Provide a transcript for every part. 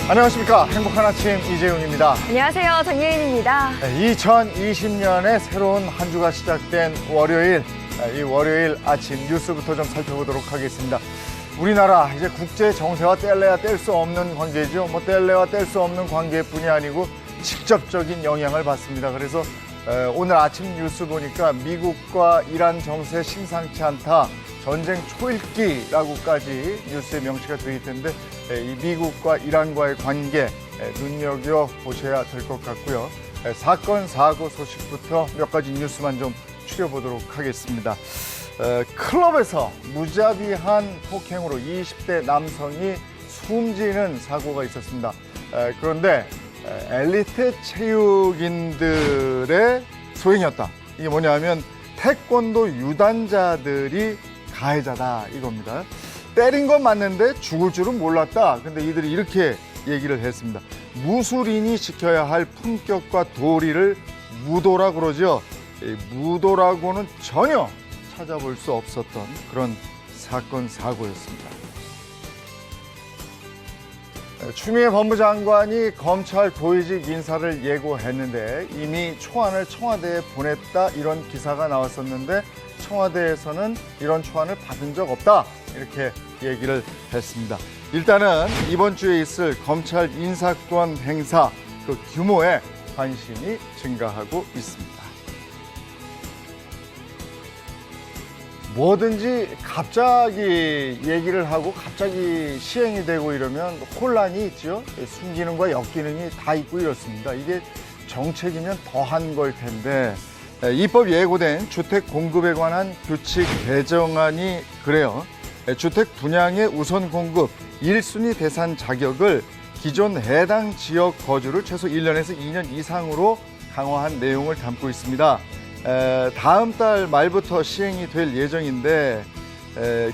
안녕하십니까. 행복한 아침 이재용입니다. 안녕하세요. 정예인입니다. 2020년의 새로운 한 주가 시작된 월요일, 이 월요일 아침 뉴스부터 좀 살펴보도록 하겠습니다. 우리나라 이제 국제 정세와 뗄래야 뗄 수 없는 관계죠. 뗄래야 뗄 수 없는 관계뿐이 아니고 직접적인 영향을 받습니다. 그래서 오늘 아침 뉴스 보니까 미국과 이란 정세 심상치 않다. 전쟁 초읽기라고까지 뉴스에 명시가 되어 있던데 이 미국과 이란과의 관계 눈여겨보셔야 될 것 같고요. 사건, 사고 소식부터 몇 가지 뉴스만 좀 추려보도록 하겠습니다. 클럽에서 무자비한 폭행으로 20대 남성이 숨지는 사고가 있었습니다. 그런데 엘리트 체육인들의 소행이었다. 이게 뭐냐면 태권도 유단자들이 가해자다 이겁니다. 때린 건 맞는데 죽을 줄은 몰랐다. 근데 이들이 이렇게 얘기를 했습니다. 무술인이 지켜야 할 품격과 도리를 무도라 그러죠. 무도라고는 전혀 찾아볼 수 없었던 그런 사건 사고였습니다. 추미애 법무장관이 검찰 고위직 인사를 예고했는데 이미 초안을 청와대에 보냈다 이런 기사가 나왔었는데 청와대에서는 이런 초안을 받은 적 없다 이렇게 얘기를 했습니다. 일단은 이번 주에 있을 검찰 인사권 행사 그 규모에 관심이 증가하고 있습니다. 뭐든지 갑자기 얘기를 하고 갑자기 시행이 되고 이러면 혼란이 있죠. 순기능과 역기능이 다 있고 이렇습니다. 이게 정책이면 더한 걸 텐데 입법 예고된 주택 공급에 관한 규칙 개정안이 그래요. 주택 분양의 우선 공급 1순위 대상 자격을 기존 해당 지역 거주를 최소 1년에서 2년 이상으로 강화한 내용을 담고 있습니다. 다음 달 말부터 시행이 될 예정인데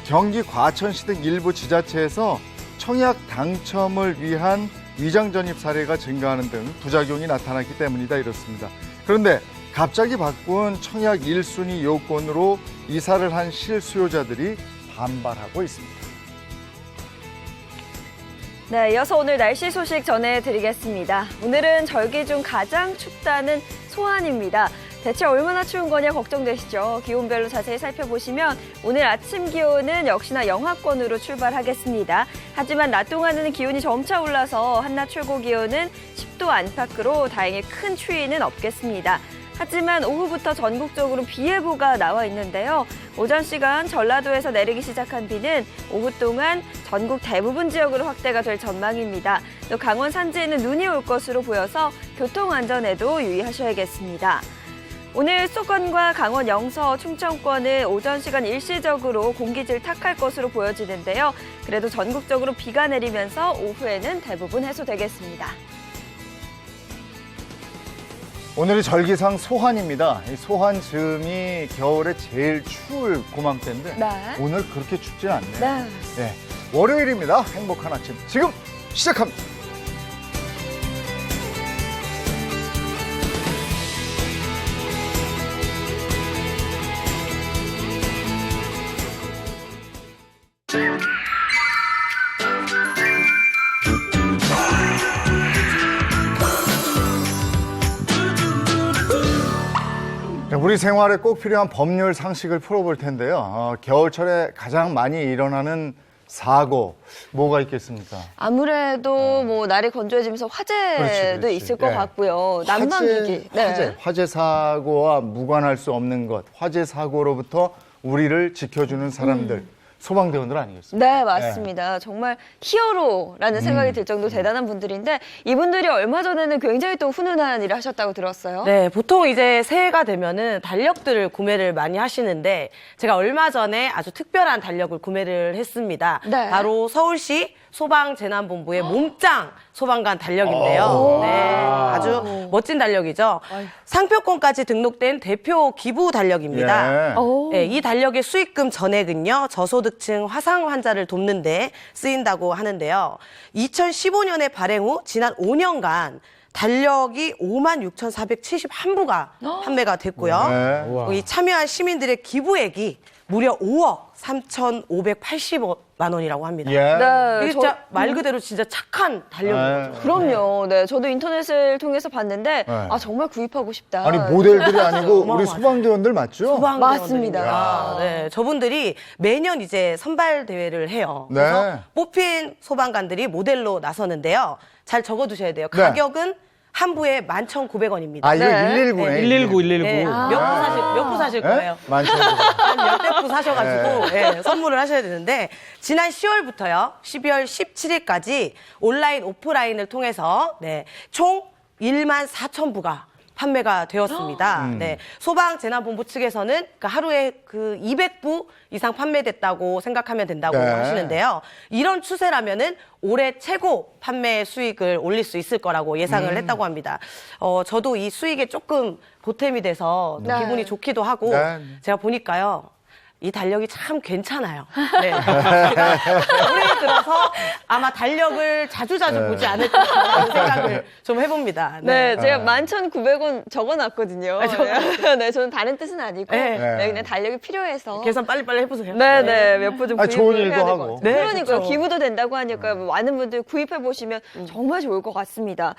경기 과천시 등 일부 지자체에서 청약 당첨을 위한 위장 전입 사례가 증가하는 등 부작용이 나타났기 때문이다 이렇습니다. 그런데 갑자기 바꾼 청약 1순위 요건으로 이사를 한 실수요자들이 반발하고 있습니다. 네, 이어서 오늘 날씨 소식 전해드리겠습니다. 오늘은 절기 중 가장 춥다는 소환입니다. 대체 얼마나 추운 거냐 걱정되시죠? 기온별로 자세히 살펴보시면 오늘 아침 기온은 역시나 영하권으로 출발하겠습니다. 하지만 낮 동안에는 기온이 점차 올라서 한낮 최고 기온은 10도 안팎으로 다행히 큰 추위는 없겠습니다. 하지만 오후부터 전국적으로 비 예보가 나와 있는데요. 오전 시간 전라도에서 내리기 시작한 비는 오후 동안 전국 대부분 지역으로 확대가 될 전망입니다. 또 강원 산지에는 눈이 올 것으로 보여서 교통안전에도 유의하셔야겠습니다. 오늘 수도권과 강원 영서, 충청권은 오전 시간 일시적으로 공기질 탁할 것으로 보여지는데요. 그래도 전국적으로 비가 내리면서 오후에는 대부분 해소되겠습니다. 오늘이 절기상 소환입니다. 이 소환 즈음이 겨울에 제일 추울 고맘때인데 네. 오늘 그렇게 춥진 않네요. 네. 네, 월요일입니다. 행복한 아침 지금 시작합니다. 우리 생활에 꼭 필요한 법률 상식을 풀어볼 텐데요. 겨울철에 가장 많이 일어나는 사고 뭐가 있겠습니까? 아무래도 뭐 날이 건조해지면서 화재도 그렇지. 있을 것 같고요. 난방기기. 화재 사고와 무관할 수 없는 것. 화재 사고로부터 우리를 지켜주는 사람들. 소방대원들 아니겠습니까? 네, 맞습니다. 정말 히어로라는 생각이 들 정도 대단한 분들인데 이분들이 얼마 전에는 굉장히 또 훈훈한 일을 하셨다고 들었어요. 네, 보통 이제 새해가 되면은 달력들을 구매를 많이 하시는데 제가 얼마 전에 아주 특별한 달력을 구매를 했습니다. 네. 바로 서울시 소방재난본부의 몸짱 소방관 달력인데요. 네, 아주 멋진 달력이죠. 상표권까지 등록된 대표 기부 달력입니다. 예. 네, 이 달력의 수익금 전액은요, 저소득층 화상 환자를 돕는 데 쓰인다고 하는데요. 2015년에 발행 후 지난 5년간 달력이 56,471부가 판매가 됐고요. 네. 이 참여한 시민들의 기부액이 무려 5억 3,580만 원이라고 합니다. 예. 네, 이게 진짜 말 그대로 진짜 착한 달력인 거죠. 그럼요. 네, 저도 인터넷을 통해서 봤는데 네. 아 정말 구입하고 싶다. 아니 모델들이 아니고 우리 어마어마하죠. 소방대원들 맞죠? 맞습니다. 네, 저분들이 매년 이제 선발 대회를 해요. 네. 그래서 뽑힌 소방관들이 모델로 나서는데요. 잘 적어두셔야 돼요. 네. 가격은 한 부에 11,900원입니다. 아 이거 네. 119네. 119, 119. 네, 몇 부 사실 거예요? 많죠. 한 열댓 부 사셔가지고 예, 선물을 하셔야 되는데 지난 10월부터요 12월 17일까지 온라인 오프라인을 통해서 네, 총 14,000부가 판매가 되었습니다. 네, 소방재난본부 측에서는 그러니까 하루에 그 200부 이상 판매됐다고 생각하면 된다고 네. 하시는데요. 이런 추세라면은 올해 최고 판매 수익을 올릴 수 있을 거라고 예상을 했다고 합니다. 저도 이 수익에 조금 보탬이 돼서 네. 기분이 좋기도 하고 네. 제가 보니까요. 이 달력이 참 괜찮아요. 네. 올해 들어서 아마 달력을 자주자주 보지 않을까 생각을 좀 해봅니다. 네, 제가 11,900원 적어놨거든요. 네, 저는 다른 뜻은 아니고 네. 네, 그냥 달력이 필요해서. 계산 빨리빨리 해보세요. 네네, 몇 부 좀 아, 좋은 구입을 일도 해야 될 하고. 것 같아요. 네, 그러니까요. 그렇죠. 기부도 된다고 하니까 많은 분들 구입해 보시면 정말 좋을 것 같습니다.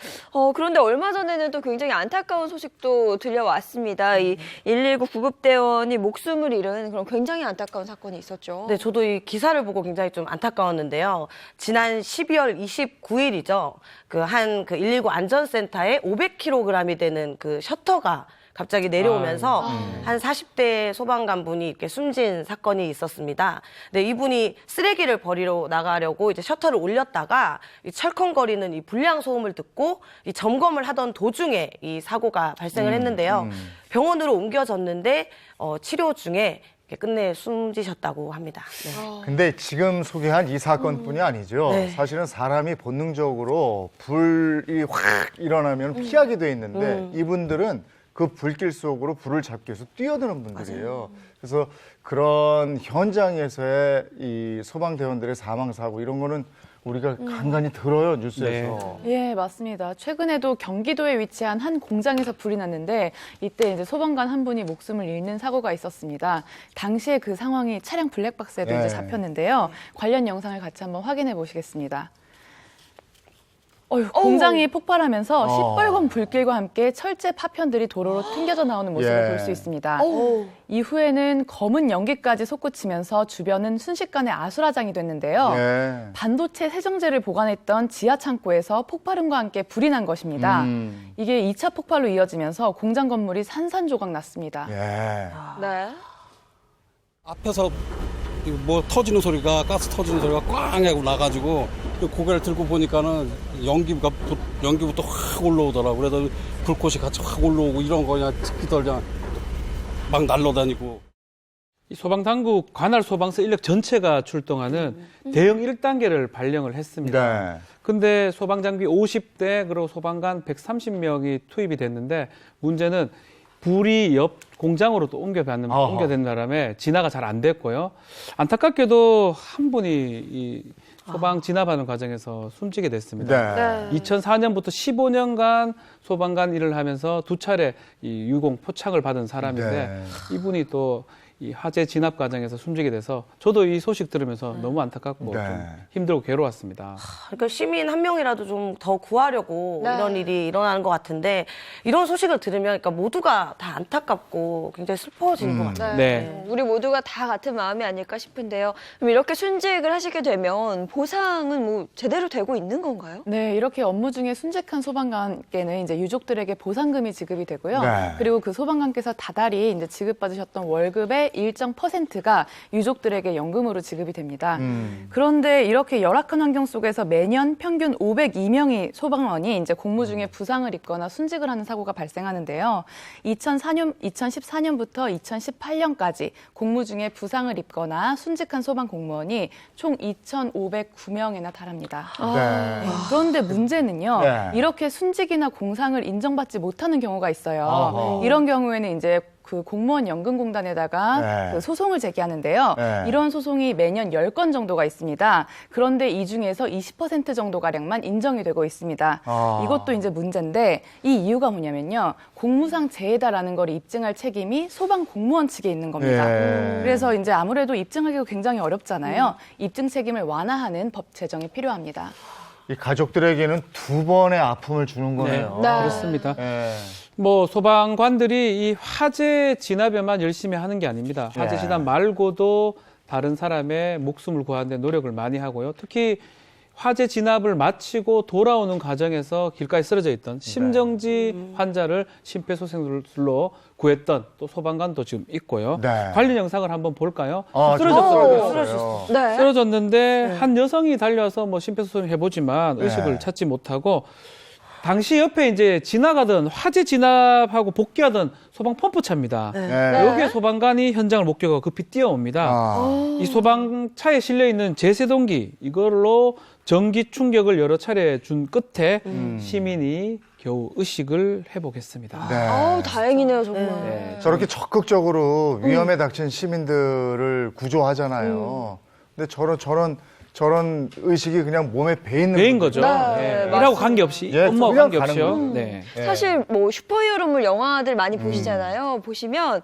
그런데 얼마 전에는 또 굉장히 안타까운 소식도 들려왔습니다. 이 119 구급대원이 목숨을 잃은 그런 굉장히 안타까운 사건이 있었죠. 네, 저도 이 기사를 보고 굉장히 좀 안타까웠는데요. 지난 12월 29일이죠. 그 119 안전센터에 500kg이 되는 그 셔터가 갑자기 내려오면서 한 40대 소방관분이 이렇게 숨진 사건이 있었습니다. 네, 이분이 쓰레기를 버리러 나가려고 이제 셔터를 올렸다가 이 철컹거리는 이 불량 소음을 듣고 이 점검을 하던 도중에 이 사고가 발생을 했는데요. 병원으로 옮겨졌는데 치료 중에 이렇게 끝내 숨지셨다고 합니다. 네. 근데 지금 소개한 이 사건뿐이 아니죠. 네. 사실은 사람이 본능적으로 불이 확 일어나면 피하게 돼 있는데 이분들은 그 불길 속으로 불을 잡기 위해서 뛰어드는 분들이에요. 그래서 그런 현장에서의 이 소방대원들의 사망사고 이런 거는 우리가 간간히 들어요, 뉴스에서. 예, 맞습니다. 최근에도 경기도에 위치한 한 공장에서 불이 났는데 이때 이제 소방관 한 분이 목숨을 잃는 사고가 있었습니다. 당시에 그 상황이 차량 블랙박스에도 네. 이제 잡혔는데요. 관련 영상을 같이 한번 확인해 보시겠습니다. 공장이 폭발하면서 시뻘건 불길과 함께 철제 파편들이 도로로 튕겨져 나오는 모습을 예. 볼 수 있습니다. 이후에는 검은 연기까지 솟구치면서 주변은 순식간에 아수라장이 됐는데요. 예. 반도체 세정제를 보관했던 지하 창고에서 폭발음과 함께 불이 난 것입니다. 이게 2차 폭발로 이어지면서 공장 건물이 산산조각 났습니다. 예. 네. 앞에서 뭐 터지는 소리가 가스 터지는 소리가 꽝 하고 나가지고 고개를 들고 보니까는 연기부터 확 올라오더라고. 그래서 불꽃이 같이 확 올라오고 이런 거 그냥 특기들 그냥 막 날아다니고. 이 소방당국 관할 소방서 인력 전체가 출동하는 대응 1단계를 발령을 했습니다. 네. 근데 소방장비 50대 그리고 소방관 130명이 투입이 됐는데 문제는 불이 옆 공장으로 또 옮겨된 바람에 진화가 잘 안 됐고요. 안타깝게도 한 분이 이 소방 진압하는 과정에서 숨지게 됐습니다. 네. 2004년부터 15년간 소방관 일을 하면서 두 차례 이 유공 포착을 받은 사람인데 네. 이분이 또 이 화재 진압 과정에서 숨지게 돼서 저도 이 소식 들으면서 너무 안타깝고 네. 좀 힘들고 괴로웠습니다. 그러니까 시민 한 명이라도 좀 더 구하려고 네. 이런 일이 일어나는 것 같은데 이런 소식을 들으면 그러니까 모두가 다 안타깝고 굉장히 슬퍼지는 것 같아요. 네. 우리 모두가 다 같은 마음이 아닐까 싶은데요. 그럼 이렇게 순직을 하시게 되면 보상은 뭐 제대로 되고 있는 건가요? 네, 이렇게 업무 중에 순직한 소방관께는 이제 유족들에게 보상금이 지급이 되고요. 네. 그리고 그 소방관께서 다달이 이제 지급받으셨던 월급의 일정 퍼센트가 유족들에게 연금으로 지급이 됩니다. 그런데 이렇게 열악한 환경 속에서 매년 평균 502명이 소방원이 이제 공무 중에 부상을 입거나 순직을 하는 사고가 발생하는데요. 2014년부터 2018년까지 공무 중에 부상을 입거나 순직한 소방 공무원이 총 2,509명이나 달합니다. 네. 그런데 문제는요. 네. 이렇게 순직이나 공상을 인정받지 못하는 경우가 있어요. 어허. 이런 경우에는 이제 그 공무원 연금공단에다가 네. 그 소송을 제기하는데요. 네. 이런 소송이 매년 10건 정도가 있습니다. 그런데 이 중에서 20% 정도가량만 인정이 되고 있습니다. 이것도 이제 문제인데 이 이유가 뭐냐면요. 공무상 재해다라는 걸 입증할 책임이 소방 공무원 측에 있는 겁니다. 예. 그래서 이제 아무래도 입증하기가 굉장히 어렵잖아요. 입증 책임을 완화하는 법 제정이 필요합니다. 이 가족들에게는 두 번의 아픔을 주는 거네요. 그렇습니다. 예. 뭐 소방관들이 이 화재 진압에만 열심히 하는 게 아닙니다. 화재 예. 진압 말고도 다른 사람의 목숨을 구하는 데 노력을 많이 하고요. 특히 화재 진압을 마치고 돌아오는 과정에서 길가에 쓰러져 있던 심정지 환자를 심폐소생술로 구했던 또 소방관도 지금 있고요. 네. 관련 영상을 한번 볼까요? 쓰러졌어요. 네. 쓰러졌는데 한 여성이 달려서 뭐 심폐소생을 해보지만 네. 의식을 찾지 못하고 당시 옆에 이제 지나가던 화재 진압하고 복귀하던 소방 펌프차입니다. 네. 여기에 소방관이 현장을 목격하고 급히 뛰어옵니다. 이 소방차에 실려 있는 제세동기 이걸로 전기 충격을 여러 차례 준 끝에 시민이 겨우 의식을 회복했습니다. 네. 아우, 다행이네요, 정말. 네. 저렇게 적극적으로 위험에 닥친 시민들을 구조하잖아요. 근데 저런 의식이 그냥 몸에 배 있는 배인 거죠. 네, 일하고 관계없이, 예, 엄마와 그냥 관계없이요. 가는 거예요. 네. 예. 사실 뭐 슈퍼히어로물 영화들 많이 보시잖아요. 보시면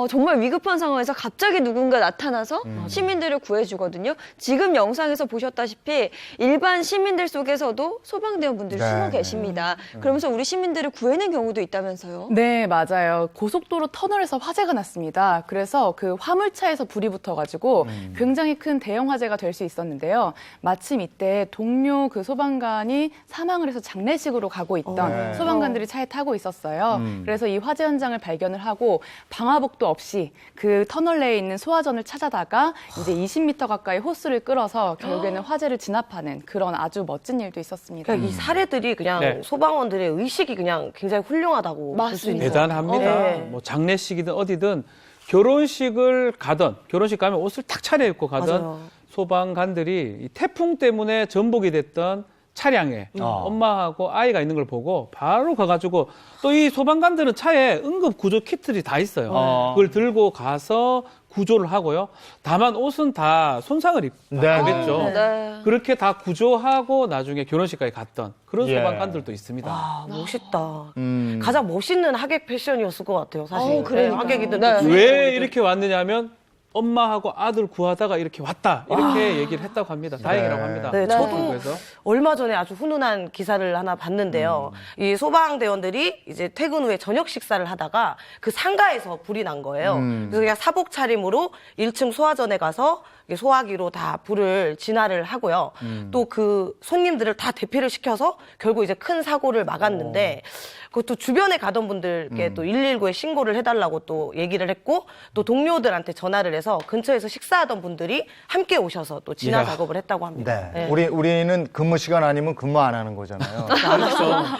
정말 위급한 상황에서 갑자기 누군가 나타나서 시민들을 구해주거든요. 지금 영상에서 보셨다시피 일반 시민들 속에서도 소방대원분들이 네. 숨어 계십니다. 그러면서 우리 시민들을 구해낸 경우도 있다면서요. 네, 맞아요. 고속도로 터널에서 화재가 났습니다. 그래서 그 화물차에서 불이 붙어가지고 굉장히 큰 대형 화재가 될 수 있었는데요. 마침 이때 동료 그 소방관이 사망을 해서 장례식으로 가고 있던 네. 소방관들이 차에 타고 있었어요. 그래서 이 화재 현장을 발견을 하고 방화복도 없이 그 터널 내에 있는 소화전을 찾아다가 이제 20m 가까이 호스를 끌어서 결국에는 화재를 진압하는 그런 아주 멋진 일도 있었습니다. 그러니까 이 사례들이 그냥 네. 소방원들의 의식이 그냥 굉장히 훌륭하다고 볼 수 있는 대단합니다. 네. 뭐 장례식이든 어디든 결혼식을 가든 결혼식 가면 옷을 딱 차려입고 가든 맞아요. 소방관들이 이 태풍 때문에 전복이 됐던 차량에 엄마하고 아이가 있는 걸 보고 바로 가가지고 또 이 소방관들은 차에 응급 구조 키트들이 다 있어요. 그걸 들고 가서 구조를 하고요. 다만 옷은 다 손상을 입겠죠. 네. 그렇게 다 구조하고 나중에 결혼식까지 갔던 그런 예. 소방관들도 있습니다. 아, 멋있다. 음. 가장 멋있는 하객 패션이었을 것 같아요, 사실. 그러니까요. 하객이든 네. 왜 이렇게 왔느냐 하면 엄마하고 아들 구하다가 이렇게 왔다 이렇게 얘기를 했다고 합니다. 다행이라고 합니다. 네, 저도 그래서 얼마 전에 아주 훈훈한 기사를 하나 봤는데요. 이 소방대원들이 이제 퇴근 후에 저녁 식사를 하다가 그 상가에서 불이 난 거예요. 그래서 그냥 사복 차림으로 1층 소화전에 가서 소화기로 다 불을 진화를 하고요. 또 그 손님들을 다 대피를 시켜서 결국 이제 큰 사고를 막았는데 그것도 주변에 가던 분들께 또 119에 신고를 해달라고 또 얘기를 했고 또 동료들한테 전화를 해서 근처에서 식사하던 분들이 함께 오셔서 또 진화 이야. 작업을 했다고 합니다. 네. 네. 우리는 근무 시간 아니면 근무 안 하는 거잖아요.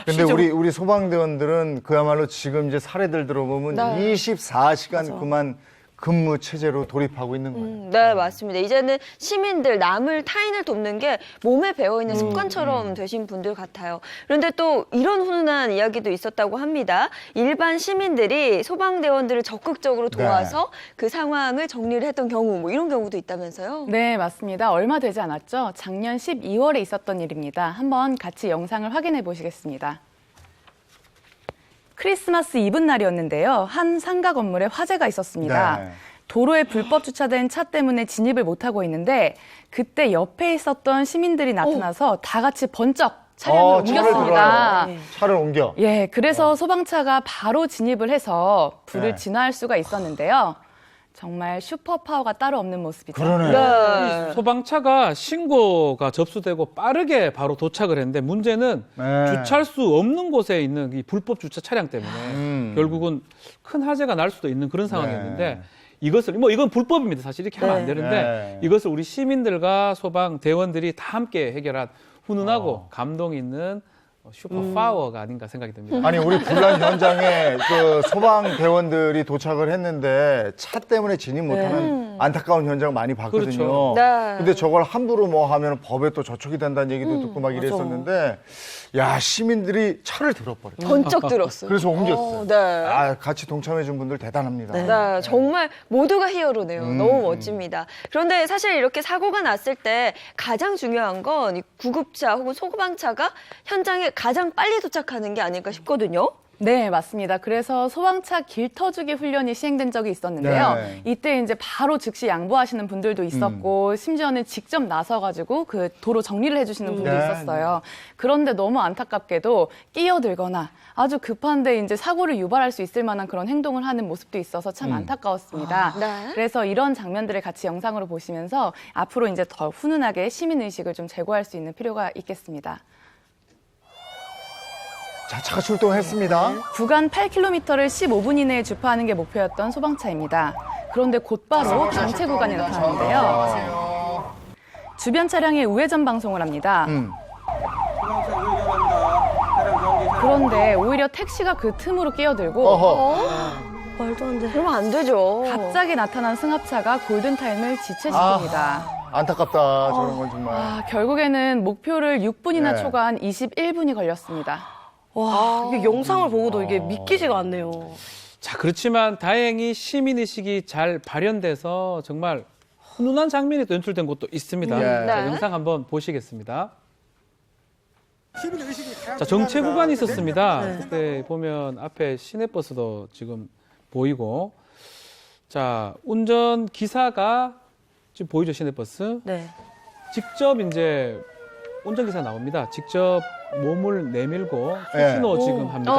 근데 우리 소방대원들은 그야말로 지금 이제 사례들 들어보면 24시간 그만 근무 체제로 돌입하고 있는 거예요. 네, 맞습니다. 이제는 시민들, 남을 타인을 돕는 게 몸에 배어있는 습관처럼 되신 분들 같아요. 그런데 또 이런 훈훈한 이야기도 있었다고 합니다. 일반 시민들이 소방대원들을 적극적으로 도와서 그 상황을 정리를 했던 경우, 뭐 이런 경우도 있다면서요? 네, 맞습니다. 얼마 되지 않았죠? 작년 12월에 있었던 일입니다. 한번 같이 영상을 확인해 보시겠습니다. 크리스마스 이브 날이었는데요. 한 상가 건물에 화재가 있었습니다. 네. 도로에 불법 주차된 차 때문에 진입을 못하고 있는데 그때 옆에 있었던 시민들이 나타나서 다 같이 번쩍 차량을 차를 옮겼습니다. 들어요. 차를 옮겨. 예, 그래서 소방차가 바로 진입을 해서 불을 네. 진화할 수가 있었는데요. 정말 슈퍼파워가 따로 없는 모습이죠. 그러네. 네. 소방차가 신고가 접수되고 빠르게 바로 도착을 했는데 문제는 네. 주차할 수 없는 곳에 있는 이 불법 주차 차량 때문에 결국은 큰 화재가 날 수도 있는 그런 상황이었는데 이것을 뭐 이건 불법입니다. 사실 이렇게 하면 안 네. 되는데 네. 이것을 우리 시민들과 소방 대원들이 다 함께 해결한 훈훈하고 감동 있는 슈퍼 파워가 아닌가 생각이 듭니다. 아니 우리 분란 현장에 그 소방 대원들이 도착을 했는데 차 때문에 진입 못하는 안타까운 현장 많이 봤거든요. 그렇죠. 네. 근데 저걸 함부로 뭐 하면 법에 또 저촉이 된다는 얘기도 듣고 막 이랬었는데 야 시민들이 차를 들어버려. 번쩍 들었어요. 그래서 옮겼어요. 네. 아 같이 동참해준 분들 대단합니다. 네, 정말 모두가 히어로네요. 너무 멋집니다. 그런데 사실 이렇게 사고가 났을 때 가장 중요한 건 이 구급차 혹은 소방차가 현장에 가장 빨리 도착하는 게 아닐까 싶거든요. 네, 맞습니다. 그래서 소방차 길터주기 훈련이 시행된 적이 있었는데요. 네. 이때 이제 바로 즉시 양보하시는 분들도 있었고, 심지어는 직접 나서가지고 그 도로 정리를 해주시는 분도 네. 있었어요. 그런데 너무 안타깝게도 끼어들거나 아주 급한데 이제 사고를 유발할 수 있을 만한 그런 행동을 하는 모습도 있어서 참 안타까웠습니다. 네. 그래서 이런 장면들을 같이 영상으로 보시면서 앞으로 이제 더 훈훈하게 시민의식을 좀 제고할 수 있는 필요가 있겠습니다. 자 차가 출동했습니다. 구간 8km를 15분 이내에 주파하는 게 목표였던 소방차입니다. 그런데 곧바로 정체 구간이 나타나는데요. 주변 차량에 우회전 방송을 합니다. 그런데 오히려 택시가 그 틈으로 끼어들고 어허. 말도 안 돼. 그러면 안 되죠. 갑자기 나타난 승합차가 골든타임을 지체시킵니다. 안타깝다 저런 건 정말. 결국에는 목표를 6분이나 네. 초과한 21분이 걸렸습니다. 와, 이게 영상을 보고도 이게 믿기지가 않네요. 자, 그렇지만 다행히 시민의식이 잘 발현돼서 정말 훈훈한 장면이 또 연출된 곳도 있습니다. 네. 자, 네. 영상 한번 보시겠습니다. 자, 정체 구간이 있었습니다. 그때 보면 앞에 시내버스도 지금 보이고, 자, 운전 기사가 지금 보이죠, 시내버스? 네. 직접 이제 운전기사 나옵니다. 직접 몸을 내밀고 네. 수신호 지금 합니다.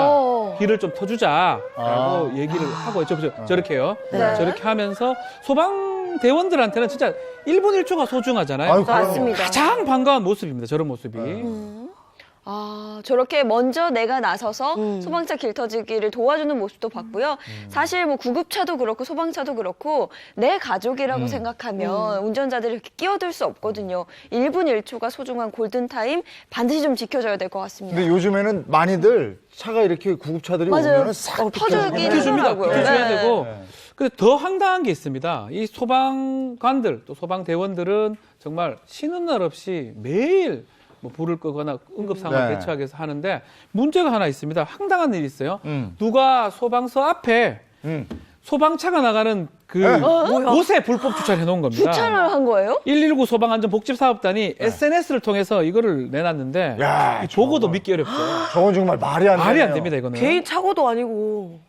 길을 좀 터주자라고 얘기를 하고 저렇게요. 네. 저렇게 하면서 소방대원들한테는 진짜 1분 1초가 소중하잖아요. 아유, 그럼요. 맞습니다. 가장 반가운 모습입니다. 저런 모습이. 아, 저렇게 먼저 내가 나서서 소방차 길터지기를 도와주는 모습도 봤고요. 사실 뭐 구급차도 그렇고 소방차도 그렇고 내 가족이라고 생각하면 운전자들이 이렇게 끼어들 수 없거든요. 1분 1초가 소중한 골든타임 반드시 좀 지켜줘야 될 것 같습니다. 근데 요즘에는 많이들 차가 이렇게 구급차들이 맞아요. 오면은 싹 터져주긴 비켜줍니다. 하더라고요. 비켜줘야 네. 되고. 근데 더 황당한 게 있습니다. 이 소방관들 또 소방대원들은 정말 쉬는 날 없이 매일 뭐 불을 끄거나 응급 상황 네. 대처하기 위해서 하는데 문제가 하나 있습니다. 황당한 일이 있어요. 음. 누가 소방서 앞에 소방차가 나가는 그 곳에 불법 주차를 해놓은 겁니다. 주차를 한 거예요? 119 소방안전복지사업단이 SNS를 통해서 이거를 내놨는데 야, 이 보고도 믿기 어렵죠. 저건 정말 말이 안 되네요. 말이 안 됩니다, 이거는. 개인 사고도 아니고.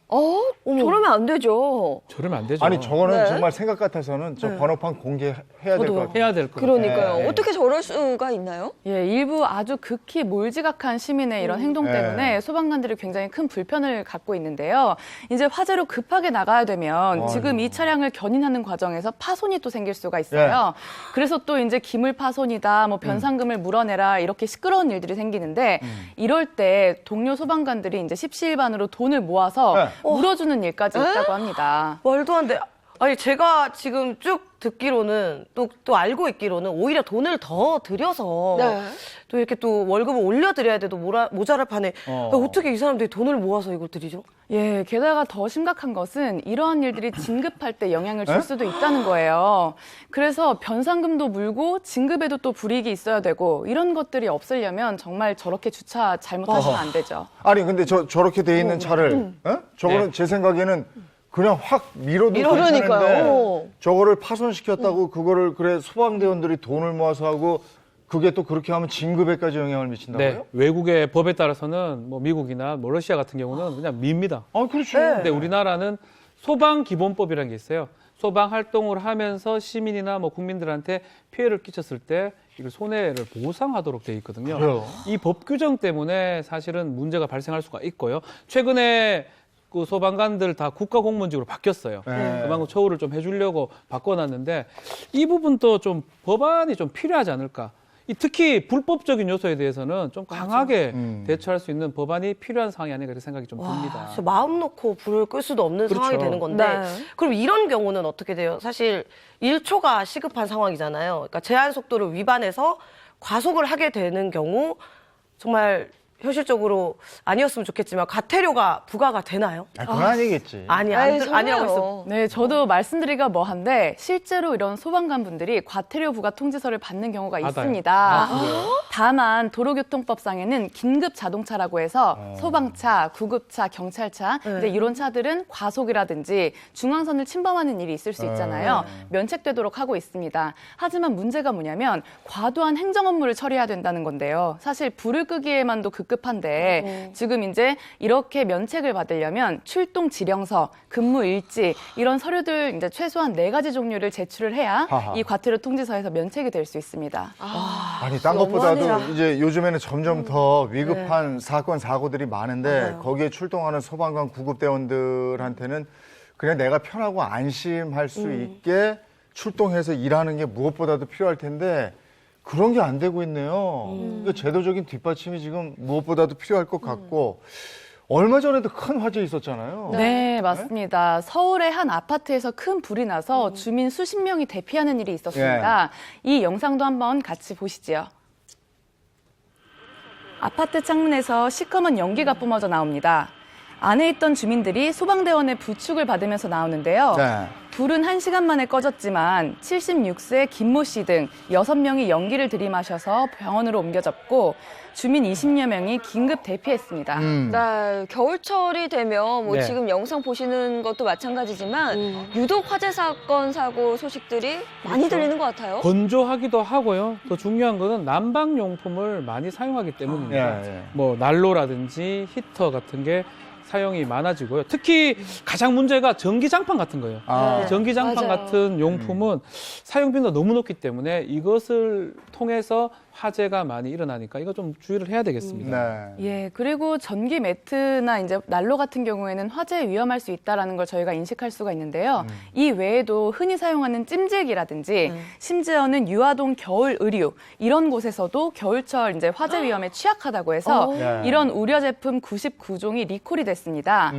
저러면 안 되죠. 저러면 안 되죠. 아니 저거는 네. 정말 생각 같아서는 저 번호판 공개해야 될 것 같아요. 해야 될 거. 그러니까요. 네. 어떻게 저럴 수가 있나요? 예, 일부 아주 극히 몰지각한 시민의 이런 행동 때문에 네. 소방관들이 굉장히 큰 불편을 갖고 있는데요. 이제 화재로 급하게 나가야 되면 지금 이 차량을 견인하는 과정에서 파손이 또 생길 수가 있어요. 그래서 또 이제 기물 파손이다, 뭐 변상금을 물어내라 이렇게 시끄러운 일들이 생기는데 이럴 때 동료 소방관들이 이제 십시일반으로 돈을 모아서 네. 물어주는 일까지 있다고 합니다. 말도 안 돼. 아니, 제가 지금 쭉 듣기로는 또 알고 있기로는 오히려 돈을 더 들여서 네. 또 이렇게 또 월급을 올려드려야 돼도 모자랄 판에 어떻게 이 사람들이 돈을 모아서 이걸 드리죠? 예, 게다가 더 심각한 것은 이러한 일들이 진급할 때 영향을 줄 수도 있다는 거예요. 그래서 변상금도 물고 진급에도 또 불이익이 있어야 되고 이런 것들이 없으려면 정말 저렇게 주차 잘못하시면 안 되죠. 아니 근데 저렇게 돼 있는 차를 저거는 네. 제 생각에는 그냥 확 밀어도 그러니까요. 괜찮은데 저거를 파손시켰다고 그거를 그래 소방대원들이 돈을 모아서 하고 그게 또 그렇게 하면 진급에까지 영향을 미친다고요? 네, 외국의 법에 따라서는 뭐 미국이나 뭐 러시아 같은 경우는 그냥 밉니다. 아 그렇죠. 근데 우리나라는 소방기본법이라는 게 있어요. 소방 활동을 하면서 시민이나 뭐 국민들한테 피해를 끼쳤을 때 이걸 손해를 보상하도록 돼 있거든요. 그래요? 이 법 규정 때문에 사실은 문제가 발생할 수가 있고요. 최근에 그 소방관들 다 국가공무원직으로 바뀌었어요. 네. 그만큼 처우를 좀 해주려고 바꿔놨는데 이 부분도 좀 법안이 좀 필요하지 않을까. 특히 불법적인 요소에 대해서는 좀 강하게 음. 대처할 수 있는 법안이 필요한 상황이 아닌가 그렇게 생각이 좀 와, 듭니다. 진짜 마음 놓고 불을 끌 수도 없는 그렇죠. 상황이 되는 건데 네. 그럼 이런 경우는 어떻게 돼요? 사실 1초가 시급한 상황이잖아요. 그러니까 제한 속도를 위반해서 과속을 하게 되는 경우 정말 현실적으로 아니었으면 좋겠지만 과태료가 부과가 되나요? 그건 아니겠지. 아니라고 설마요. 했어. 네, 저도 말씀드리기가 뭐한데 실제로 이런 소방관 분들이 과태료 부과 통지서를 받는 경우가 받아요. 있습니다. 다만 도로교통법상에는 긴급 자동차라고 해서 소방차, 구급차, 경찰차 이제 이런 차들은 과속이라든지 중앙선을 침범하는 일이 있을 수 있잖아요. 면책되도록 하고 있습니다. 하지만 문제가 뭐냐면 과도한 행정 업무를 처리해야 된다는 건데요. 사실 불을 끄기에만도 급급한데 지금 이제 이렇게 면책을 받으려면 출동 지령서, 근무 일지 이런 서류들 이제 최소한 4가지 종류를 제출을 해야 하하. 이 과태료 통지서에서 면책이 될 수 있습니다. 아니, 딴 것보다도 너무하네요. 이제 요즘에는 점점 더 위급한 사건, 사고들이 많은데 거기에 출동하는 소방관 구급대원들한테는 그냥 내가 편하고 안심할 수 있게 출동해서 일하는 게 무엇보다도 필요할 텐데 그런 게 안 되고 있네요. 그러니까 제도적인 뒷받침이 지금 무엇보다도 필요할 것 같고 얼마 전에도 큰 화재 있었잖아요. 네, 맞습니다. 서울의 한 아파트에서 큰 불이 나서 주민 수십 명이 대피하는 일이 있었습니다. 이 영상도 한번 같이 보시지요. 아파트 창문에서 시커먼 연기가 뿜어져 나옵니다. 안에 있던 주민들이 소방대원의 부축을 받으면서 나오는데요. 네. 불은 1시간 만에 꺼졌지만 76세 김모 씨 등 6명이 연기를 들이마셔서 병원으로 옮겨졌고 주민 20여 명이 긴급 대피했습니다. 네, 겨울철이 되면 뭐 네. 지금 영상 보시는 것도 마찬가지지만 유독 화재 사건 사고 소식들이 많이 들리는 것 같아요. 건조하기도 하고요. 또 중요한 거는 난방용품을 많이 사용하기 때문입니다. 예, 예. 뭐 난로라든지 히터 같은 게 사용이 많아지고요. 특히 가장 문제가 전기장판 같은 거예요. 아. 이 전기장판 맞아요. 같은 용품은 사용 빈도가 너무 높기 때문에 이것을 통해서 화재가 많이 일어나니까 이거 좀 주의를 해야 되겠습니다. 네. 예, 그리고 전기 매트나 이제 난로 같은 경우에는 화재에 위험할 수 있다라는 걸 저희가 인식할 수가 있는데요. 이 외에도 흔히 사용하는 찜질기라든지 심지어는 유아동 겨울 의류 이런 곳에서도 겨울철 이제 화재 위험에 취약하다고 해서 네. 이런 우려 제품 99종이 리콜이 됐습니다.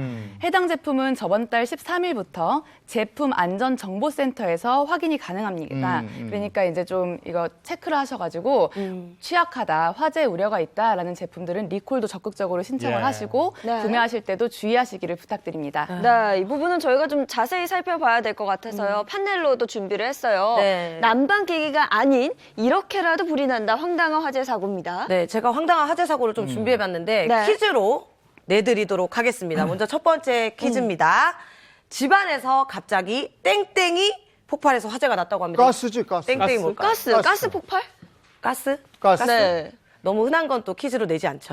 해당 제품은 저번 달 13일부터 제품 안전정보센터에서 확인이 가능합니다. 그러니까 이제 좀 이거 체크를 하셔가지고 취약하다, 화재 우려가 있다라는 제품들은 리콜도 적극적으로 신청을 예. 하시고 네. 구매하실 때도 주의하시기를 부탁드립니다. 네, 이 부분은 저희가 좀 자세히 살펴봐야 될 것 같아서요. 판넬로도 준비를 했어요. 네. 난방기기가 아닌 이렇게라도 불이 난다. 황당한 화재 사고입니다. 네, 제가 황당한 화재 사고를 좀 준비해봤는데 네. 퀴즈로 내드리도록 하겠습니다. 먼저 첫 번째 퀴즈입니다. 집안에서 갑자기 땡땡이 폭발해서 화재가 났다고 합니다. 가스지, 가스. 땡땡이 뭘까요? 가스 폭발? 가스? 가스. 네. 너무 흔한 건 또 퀴즈로 내지 않죠.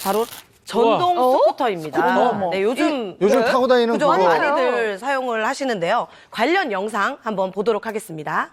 바로 전동 우와. 스쿠터입니다. 네, 요즘 타고 다니는 그죠? 그거. 많이들 사용을 하시는데요. 관련 영상 한번 보도록 하겠습니다.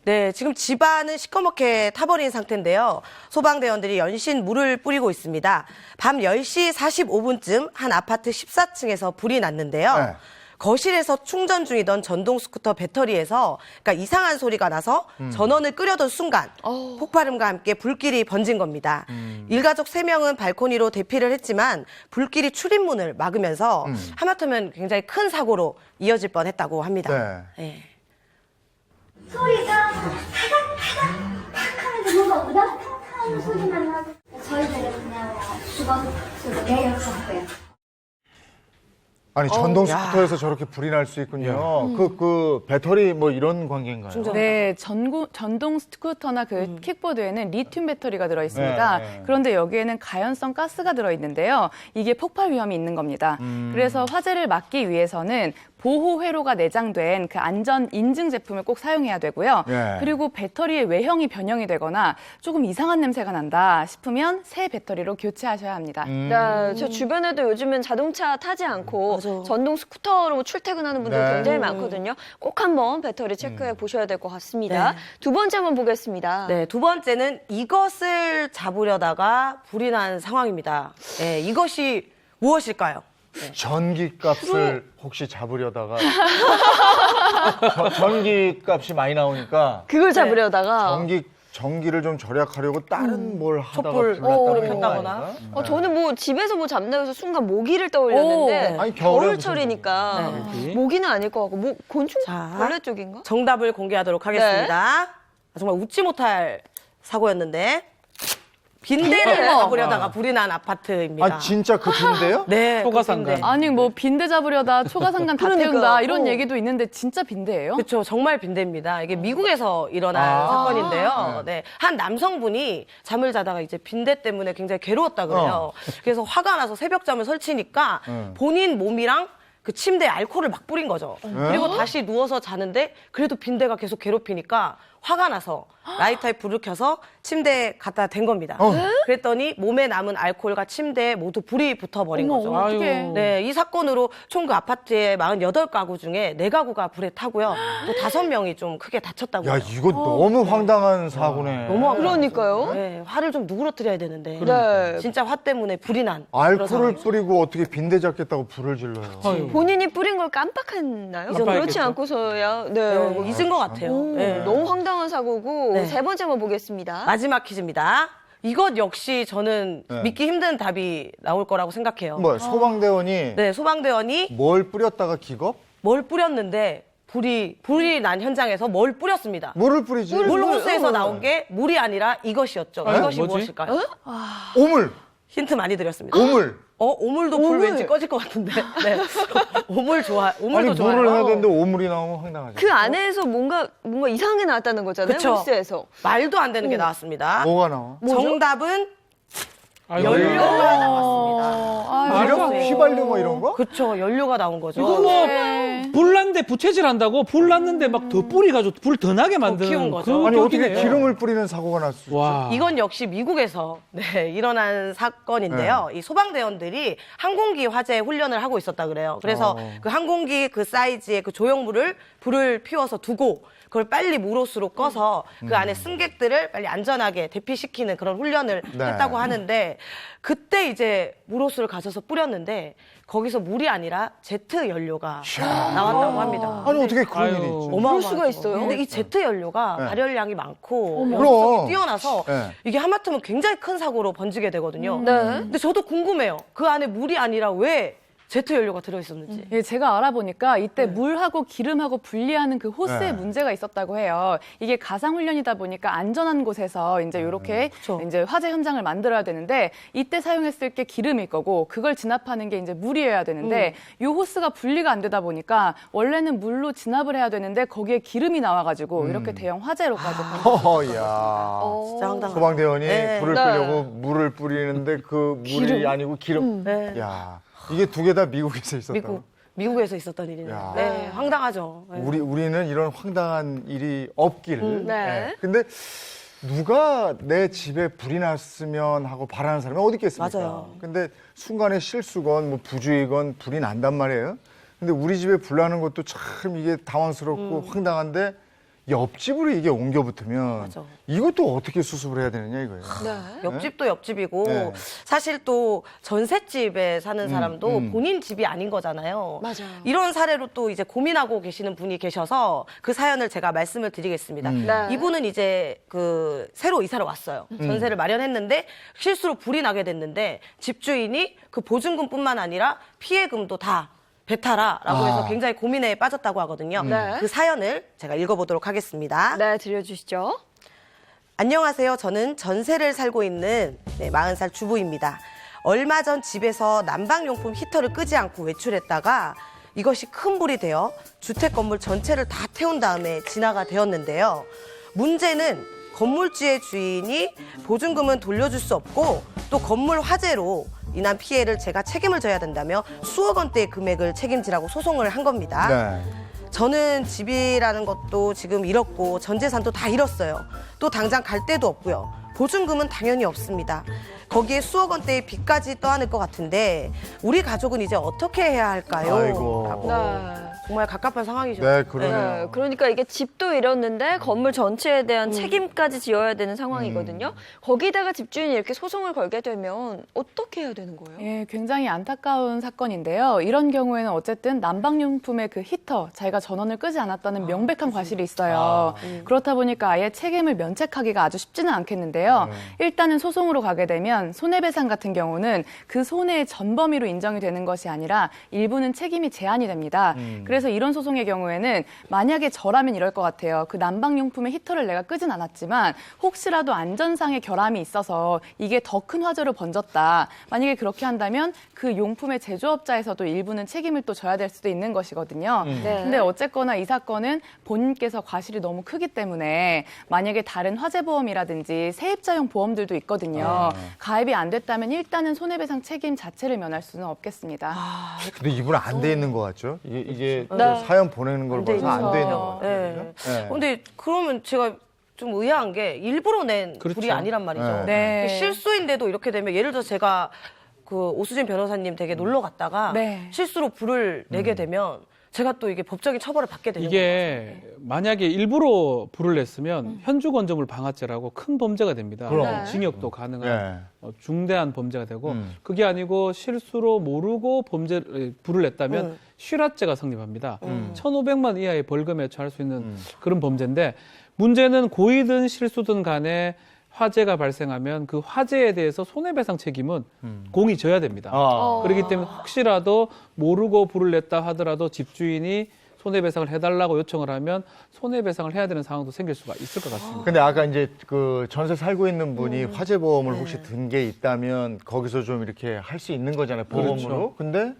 네, 지금 집안은 시커멓게 타버린 상태인데요. 소방대원들이 연신 물을 뿌리고 있습니다. 밤 10시 45분쯤 한 아파트 14층에서 불이 났는데요. 네. 거실에서 충전 중이던 전동 스쿠터 배터리에서 그러니까 이상한 소리가 나서 전원을 끄려던 순간 폭발음과 함께 불길이 번진 겁니다. 일가족 3명은 발코니로 대피를 했지만 불길이 출입문을 막으면서 하마터면 굉장히 큰 사고로 이어질 뻔했다고 합니다. 네. 네. 소리가 타닥타닥 하면서 뭔가 우당탕탕 소리만 나고 저희들은 그냥 죽어서 내려갔어요. 아니, 전동 스쿠터에서 저렇게 불이 날 수 있군요. 그 배터리 뭐 이런 관계인가요? 네, 전동 스쿠터나 그 킥보드에는 리튬 배터리가 들어있습니다. 네, 네. 그런데 여기에는 가연성 가스가 들어있는데요. 이게 폭발 위험이 있는 겁니다. 그래서 화재를 막기 위해서는 보호 회로가 내장된 그 안전 인증 제품을 꼭 사용해야 되고요. 네. 그리고 배터리의 외형이 변형이 되거나 조금 이상한 냄새가 난다 싶으면 새 배터리로 교체하셔야 합니다. 네, 저 주변에도 요즘은 자동차 타지 않고 전동 스쿠터로 출퇴근하는 분들 네. 굉장히 많거든요. 꼭 한번 배터리 체크해 보셔야 될 것 같습니다. 두 번째 한번 보겠습니다. 네, 두 번째는 이것을 잡으려다가 불이 난 상황입니다. 네, 이것이 무엇일까요? 전기값을 혹시 잡으려다가 전기값이 많이 나오니까 그걸 잡으려다가. 전기를 좀 절약하려고 다른 뭘 하다가 촛불 불났다는 폈다거나. 거 아닌가? 저는 뭐 집에서 뭐 잡나 해서 순간 모기를 떠올렸는데 아니, 겨울에 겨울철이니까 무슨 모기는 아닐 것 같고 뭐 곤충 자. 벌레 쪽인가? 정답을 공개하도록 하겠습니다. 정말 웃지 못할 사고였는데 빈대를 잡으려다가 불이 난 아파트입니다. 아 진짜 그 빈대요? 네, 초가상가. 빈대. 아니 뭐 빈대 잡으려다 초가상간 다 그러니까요. 태운다 이런 어. 얘기도 있는데 진짜 빈대예요? 그렇죠. 정말 빈대입니다. 이게 미국에서 일어난 사건인데요. 네. 한 남성분이 잠을 자다가 이제 빈대 때문에 굉장히 괴로웠다 그래요. 그래서 화가 나서 새벽잠을 설치니까 본인 몸이랑 그 침대에 알코올을 막 뿌린 거죠. 그리고 다시 누워서 자는데 그래도 빈대가 계속 괴롭히니까 화가 나서 라이터에 불을 켜서 침대에 갖다 댄 겁니다. 그랬더니 몸에 남은 알코올과 침대에 모두 불이 붙어버린 거죠. 어떡해. 네, 이 사건으로 총 그 아파트의 48가구 중에 4가구가 불에 타고요. 또 5명이 좀 크게 다쳤다고요. 야 이거 너무 황당한 사고네. 너무 그러니까요. 네, 화를 좀 누그러뜨려야 되는데 네. 진짜 화 때문에 불이 난 알코올을 그런 상황이죠. 뿌리고 어떻게 빈대 잡겠다고 불을 질러요. 아유. 본인이 뿌린 걸 깜빡했나요? 깜빡했겠죠. 그렇지 않고서야 네. 뭐 잊은 것 같아요. 오, 네. 너무 황당한 사고고 네. 세 번째 한번 보겠습니다. 마지막 퀴즈입니다. 이것 역시 저는 네. 믿기 힘든 답이 나올 거라고 생각해요. 뭐 소방대원이 네, 소방대원이 뭘 뿌렸다가 기겁? 뭘 뿌렸는데 불이 난 현장에서 뭘 뿌렸습니다. 물을 뿌리지. 물 호스에서 나온 게 물이 아니라 이것이었죠. 아유, 이것이 뭐지? 무엇일까요? 오물. 힌트 많이 드렸습니다. 오물. 오물도 불 왠지 꺼질 것 같은데. 네. 오물도 아니 좋아요. 물을 해야 되는데 오물이 나오면 황당하죠. 그 안에서 뭔가 이상하게 나왔다는 거잖아요. 그쵸. 호스에서. 말도 안 되는 게 나왔습니다. 뭐가 나와? 정답은 아유, 연료가 나왔습니다. 이런 휘발유 뭐 이런 거? 그렇죠. 연료가 나온 거죠. 이거 뭐 네. 불났는데 부채질 한다고 불 났는데 막 더 뿌리가지고 불 더 나게 만드는 키운 거죠. 그 아니 어떻게 격이네요. 기름을 뿌리는 사고가 날 수 있지? 와. 이건 역시 미국에서 일어난 사건인데요. 이 소방대원들이 항공기 화재 훈련을 하고 있었다 그래요. 그래서 그 항공기 그 사이즈의 그 조형물을 불을 피워서 두고 그걸 빨리 물호스로 꺼서 그 안에 승객들을 빨리 안전하게 대피시키는 그런 훈련을 네. 했다고 하는데 그때 이제 물호스를 가져서 뿌렸는데 거기서 물이 아니라 제트 연료가 나왔다고 합니다. 아니 어떻게 그런 아유. 일이 있지? 그럴 수가 있어요? 근데 이 제트 연료가 네. 발열량이 많고 그럼. 연소성이 뛰어나서 네. 이게 하마터면 굉장히 큰 사고로 번지게 되거든요. 네. 근데 저도 궁금해요. 그 안에 물이 아니라 왜 제트 연료가 들어있었는지. 예, 제가 알아보니까 이때 물하고 기름하고 분리하는 그 호스에 네. 문제가 있었다고 해요. 이게 가상 훈련이다 보니까 안전한 곳에서 이제 이렇게 그쵸. 이제 화재 현장을 만들어야 되는데 이때 사용했을 게 기름일 거고 그걸 진압하는 게 이제 물이어야 되는데 이 호스가 분리가 안 되다 보니까 원래는 물로 진압을 해야 되는데 거기에 기름이 나와가지고 이렇게 대형 화재로까지 허허야. 진짜 황당하다. 소방대원이 네. 불을 네. 뿌려고 물을 뿌리는데 그 물이 아니고 기름. 네. 야 이게 두 개 다 미국에서 있었다. 미국에서 있었던 일이네요. 야. 네, 황당하죠. 네. 우리는 이런 황당한 일이 없길. 네. 근데 누가 내 집에 불이 났으면 하고 바라는 사람이 어디 있겠습니까? 맞아요. 근데 순간의 실수건 뭐 부주의건 불이 난단 말이에요. 근데 우리 집에 불 나는 것도 참 이게 당황스럽고 황당한데 옆집으로 이게 옮겨 붙으면 맞아. 이것도 어떻게 수습을 해야 되느냐 이거예요. 네. 옆집도 옆집이고 네. 사실 또 전셋집에 사는 사람도 본인 집이 아닌 거잖아요. 맞아요. 이런 사례로 또 이제 고민하고 계시는 분이 계셔서 그 사연을 제가 말씀을 드리겠습니다. 네. 이분은 이제 그 새로 이사를 왔어요. 전세를 마련했는데 실수로 불이 나게 됐는데 집주인이 그 보증금뿐만 아니라 피해금도 다 배타라라고 해서 굉장히 고민에 빠졌다고 하거든요. 네. 그 사연을 제가 읽어보도록 하겠습니다. 네, 들려주시죠. 안녕하세요. 저는 전세를 살고 있는 40살 주부입니다. 얼마 전 집에서 난방용품 히터를 끄지 않고 외출했다가 이것이 큰 불이 되어 주택 건물 전체를 다 태운 다음에 진화가 되었는데요. 문제는 건물주의 주인이 보증금은 돌려줄 수 없고 또 건물 화재로 인한 피해를 제가 책임을 져야 된다며 수억 원대의 금액을 책임지라고 소송을 한 겁니다. 네. 저는 집이라는 것도 지금 잃었고 전 재산도 다 잃었어요. 또 당장 갈 데도 없고요. 보증금은 당연히 없습니다. 거기에 수억 원대의 빚까지 떠안을 것 같은데 우리 가족은 이제 어떻게 해야 할까요? 아이고. 라고. 네. 정말 갑갑한 상황이죠. 네, 그러네요. 네, 그러니까 이게 집도 잃었는데 건물 전체에 대한 책임까지 지어야 되는 상황이거든요. 거기다가 집주인이 이렇게 소송을 걸게 되면 어떻게 해야 되는 거예요? 예, 굉장히 안타까운 사건인데요. 이런 경우에는 어쨌든 난방용품의 그 히터, 자기가 전원을 끄지 않았다는 명백한 과실이 있어요. 그렇다 보니까 아예 책임을 면책하기가 아주 쉽지는 않겠는데요. 일단은 소송으로 가게 되면 손해배상 같은 경우는 그 손해의 전범위로 인정이 되는 것이 아니라 일부는 책임이 제한이 됩니다. 그래서 이런 소송의 경우에는 만약에 저라면 이럴 것 같아요. 그 난방용품의 히터를 내가 끄진 않았지만 혹시라도 안전상의 결함이 있어서 이게 더 큰 화재로 번졌다. 만약에 그렇게 한다면 그 용품의 제조업자에서도 일부는 책임을 또 져야 될 수도 있는 것이거든요. 네. 근데 어쨌거나 이 사건은 본인께서 과실이 너무 크기 때문에 만약에 다른 화재보험이라든지 세입자용 보험들도 있거든요. 가입이 안 됐다면 일단은 손해배상 책임 자체를 면할 수는 없겠습니다. 근데 이분은 안 돼 있는 것 같죠? 이게 네. 사연 보내는 걸 안 돼 봐서 안 돼 있는 것 있죠. 같아요. 네. 근데 그러면 제가 좀 의아한 게 일부러 낸 그렇죠. 불이 아니란 말이죠. 네. 실수인데도 이렇게 되면 예를 들어서 제가 그 오수진 변호사님 댁에 놀러 갔다가 네. 실수로 불을 내게 되면 제가 또 이게 법적인 처벌을 받게 되는 거예요. 이게 만약에 일부러 불을 냈으면 현주건조물 방화죄라고 큰 범죄가 됩니다. 그럼. 네. 징역도 가능한 네. 중대한 범죄가 되고 그게 아니고 실수로 모르고 불을 냈다면 실화죄가 성립합니다. 1,500만 원 이하의 벌금에 처할 수 있는 그런 범죄인데 문제는 고의든 실수든 간에 화재가 발생하면 그 화재에 대해서 손해배상 책임은 공이 져야 됩니다. 그렇기 때문에 혹시라도 모르고 불을 냈다 하더라도 집주인이 손해배상을 해달라고 요청을 하면 손해배상을 해야 되는 상황도 생길 수가 있을 것 같습니다. 근데 아까 이제 그 전세 살고 있는 분이 화재보험을 혹시 든 게 있다면 거기서 좀 이렇게 할 수 있는 거잖아요. 보험으로. 그렇죠. 근데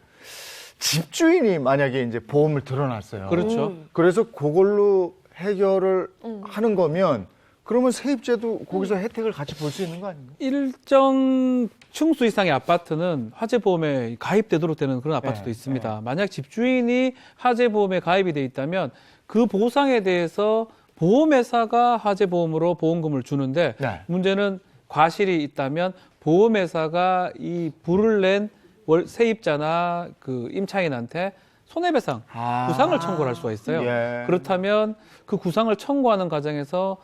집주인이 만약에 이제 보험을 들어놨어요. 그렇죠. 그래서 그걸로 해결을 하는 거면 그러면 세입자도 거기서 혜택을 같이 볼 수 있는 거 아닙니까? 일정 층수 이상의 아파트는 화재보험에 가입되도록 되는 그런 아파트도 네, 있습니다. 만약 집주인이 화재보험에 가입이 돼 있다면 그 보상에 대해서 보험회사가 화재보험으로 보험금을 주는데 네. 문제는 과실이 있다면 보험회사가 이 불을 낸 세입자나 그 임차인한테 손해배상, 구상을 청구를 할 수가 있어요. 예. 그렇다면 그 구상을 청구하는 과정에서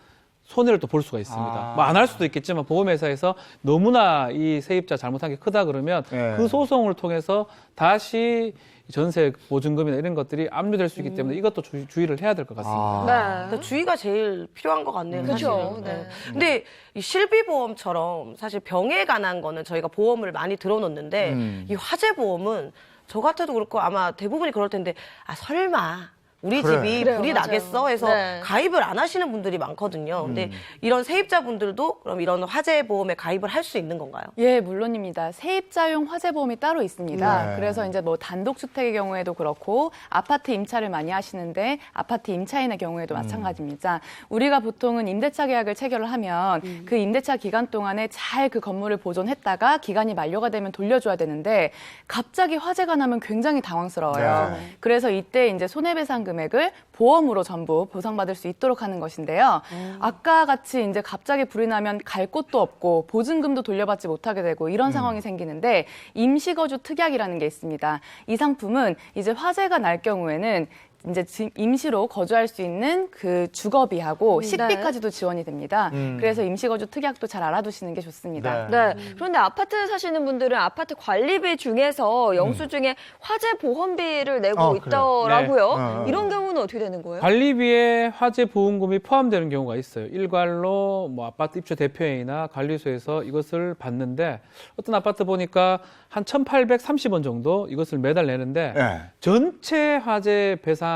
손해를 또 볼 수가 있습니다. 뭐 안 할 수도 있겠지만 보험회사에서 너무나 이 세입자 잘못한 게 크다 그러면 예. 그 소송을 통해서 다시 전세 보증금이나 이런 것들이 압류될 수 있기 때문에 이것도 주의를 해야 될 것 같습니다. 그러니까 주의가 제일 필요한 것 같네요. 그렇죠. 사실은. 네. 근데 이 실비보험처럼 사실 병에 관한 거는 저희가 보험을 많이 들어놓는데 이 화재보험은 저 같아도 그렇고 아마 대부분이 그럴 텐데 설마 우리 그래. 집이 그래요, 불이 맞아요. 나겠어 해서 네. 가입을 안 하시는 분들이 많거든요. 근데 이런 세입자분들도 그럼 이런 화재보험에 가입을 할 수 있는 건가요? 예, 물론입니다. 세입자용 화재보험이 따로 있습니다. 네. 그래서 이제 뭐 단독주택의 경우에도 그렇고 아파트 임차를 많이 하시는데 아파트 임차인의 경우에도 마찬가지입니다. 우리가 보통은 임대차 계약을 체결을 하면 그 임대차 기간 동안에 잘 그 건물을 보존했다가 기간이 만료가 되면 돌려줘야 되는데 갑자기 화재가 나면 굉장히 당황스러워요. 네. 그래서 이때 이제 손해배상 금액을 보험으로 전부 보상받을 수 있도록 하는 것인데요. 아까 같이 이제 갑자기 불이 나면 갈 곳도 없고 보증금도 돌려받지 못하게 되고 이런 상황이 생기는데 임시거주 특약이라는 게 있습니다. 이 상품은 이제 화재가 날 경우에는 이제 임시로 거주할 수 있는 그 주거비하고 식비까지도 지원이 됩니다. 그래서 임시거주 특약도 잘 알아두시는 게 좋습니다. 네. 네. 그런데 아파트 사시는 분들은 아파트 관리비 중에서 영수증에 화재 보험비를 내고 그래요. 있더라고요. 네. 이런 경우는 어떻게 되는 거예요? 관리비에 화재 보험금이 포함되는 경우가 있어요. 일괄로 뭐 아파트 입주 대표회의나 관리소에서 이것을 받는데 어떤 아파트 보니까 한 1,830원 정도 이것을 매달 내는데 네. 전체 화재 배상을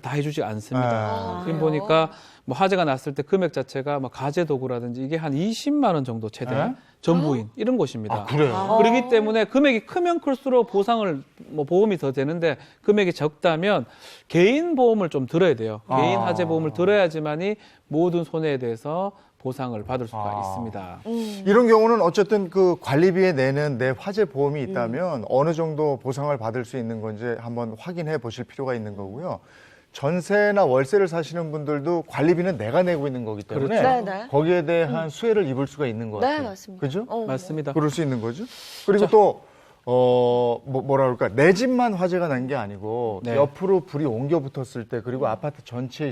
다 해주지 않습니다. 지금 보니까 뭐 화재가 났을 때 금액 자체가 뭐 가재 도구라든지 이게 한 20만 원 정도 최대 네? 전부인 이런 곳입니다. 그래요? 그렇기 때문에 금액이 크면 클수록 보상을 뭐 보험이 더 되는데 금액이 적다면 개인 보험을 좀 들어야 돼요. 개인 화재 보험을 들어야지만이 모든 손해에 대해서 보상을 받을 수가 있습니다. 이런 경우는 어쨌든 그 관리비에 내는 내 화재 보험이 있다면 어느 정도 보상을 받을 수 있는 건지 한번 확인해 보실 필요가 있는 거고요. 전세나 월세를 사시는 분들도 관리비는 내가 내고 있는 거기 때문에 그렇죠. 네, 네. 거기에 대한 수혜를 입을 수가 있는 것 네, 같아요. 맞습니다. 그죠? 맞습니다. 그럴 수 있는 거죠. 그리고 또 뭐라 그럴까, 내 집만 화재가 난 게 아니고 네. 옆으로 불이 옮겨 붙었을 때, 그리고 아파트 전체에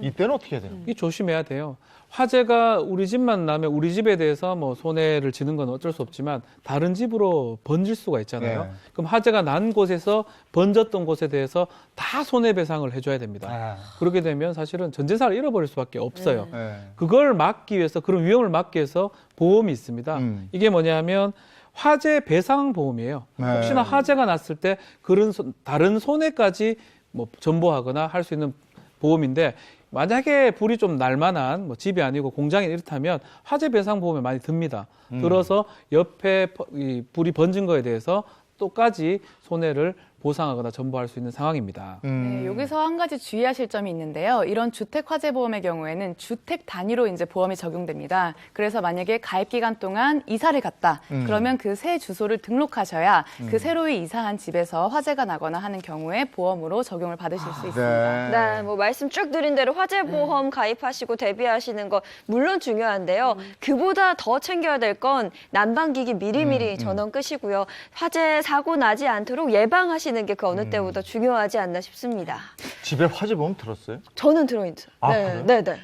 이때는 어떻게 해야 돼요? 이 조심해야 돼요. 화재가 우리 집만 나면 우리 집에 대해서 뭐 손해를 지는 건 어쩔 수 없지만 다른 집으로 번질 수가 있잖아요. 네. 그럼 화재가 난 곳에서 번졌던 곳에 대해서 다 손해배상을 해줘야 됩니다. 그렇게 되면 사실은 전 재산을 잃어버릴 수밖에 없어요. 네. 그걸 막기 위해서, 그런 위험을 막기 위해서 보험이 있습니다. 이게 뭐냐면 화재 배상 보험이에요. 네. 혹시나 화재가 났을 때 그런 다른 손해까지 뭐 전보하거나 할 수 있는 보험인데, 만약에 불이 좀 날만한 뭐 집이 아니고 공장이 이렇다면 화재 배상 보험에 많이 듭니다. 들어서 옆에 이 불이 번진 거에 대해서 또까지 손해를 보상하거나 전보할 수 있는 상황입니다. 네, 여기서 한 가지 주의하실 점이 있는데요. 이런 주택 화재 보험의 경우에는 주택 단위로 이제 보험이 적용됩니다. 그래서 만약에 가입 기간 동안 이사를 갔다. 그러면 그 새 주소를 등록하셔야 그 새로이 이사한 집에서 화재가 나거나 하는 경우에 보험으로 적용을 받으실 수 있습니다. 네, 뭐 말씀 쭉 드린 대로 화재보험 가입하시고 대비하시는 거 물론 중요한데요. 그보다 더 챙겨야 될 건 난방기기 미리미리 전원 끄시고요. 화재 사고 나지 않도록 예방하시는 게 그 어느 때보다 중요하지 않나 싶습니다. 집에 화재보험 들었어요? 저는 들어있어요. 아, 네, 그래요? 네, 네.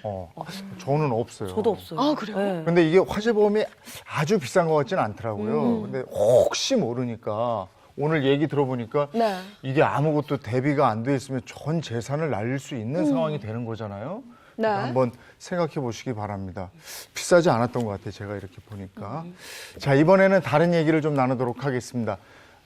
저는 없어요. 저도 없어요. 아, 그래요? 네. 근데 이게 화재보험이 아주 비싼 것 같지는 않더라고요. 근데 혹시 모르니까 오늘 얘기 들어보니까 네. 이게 아무것도 대비가 안 돼 있으면 전 재산을 날릴 수 있는 상황이 되는 거잖아요. 네. 한번 생각해 보시기 바랍니다. 비싸지 않았던 것 같아요. 제가 이렇게 보니까. 자, 이번에는 다른 얘기를 좀 나누도록 하겠습니다.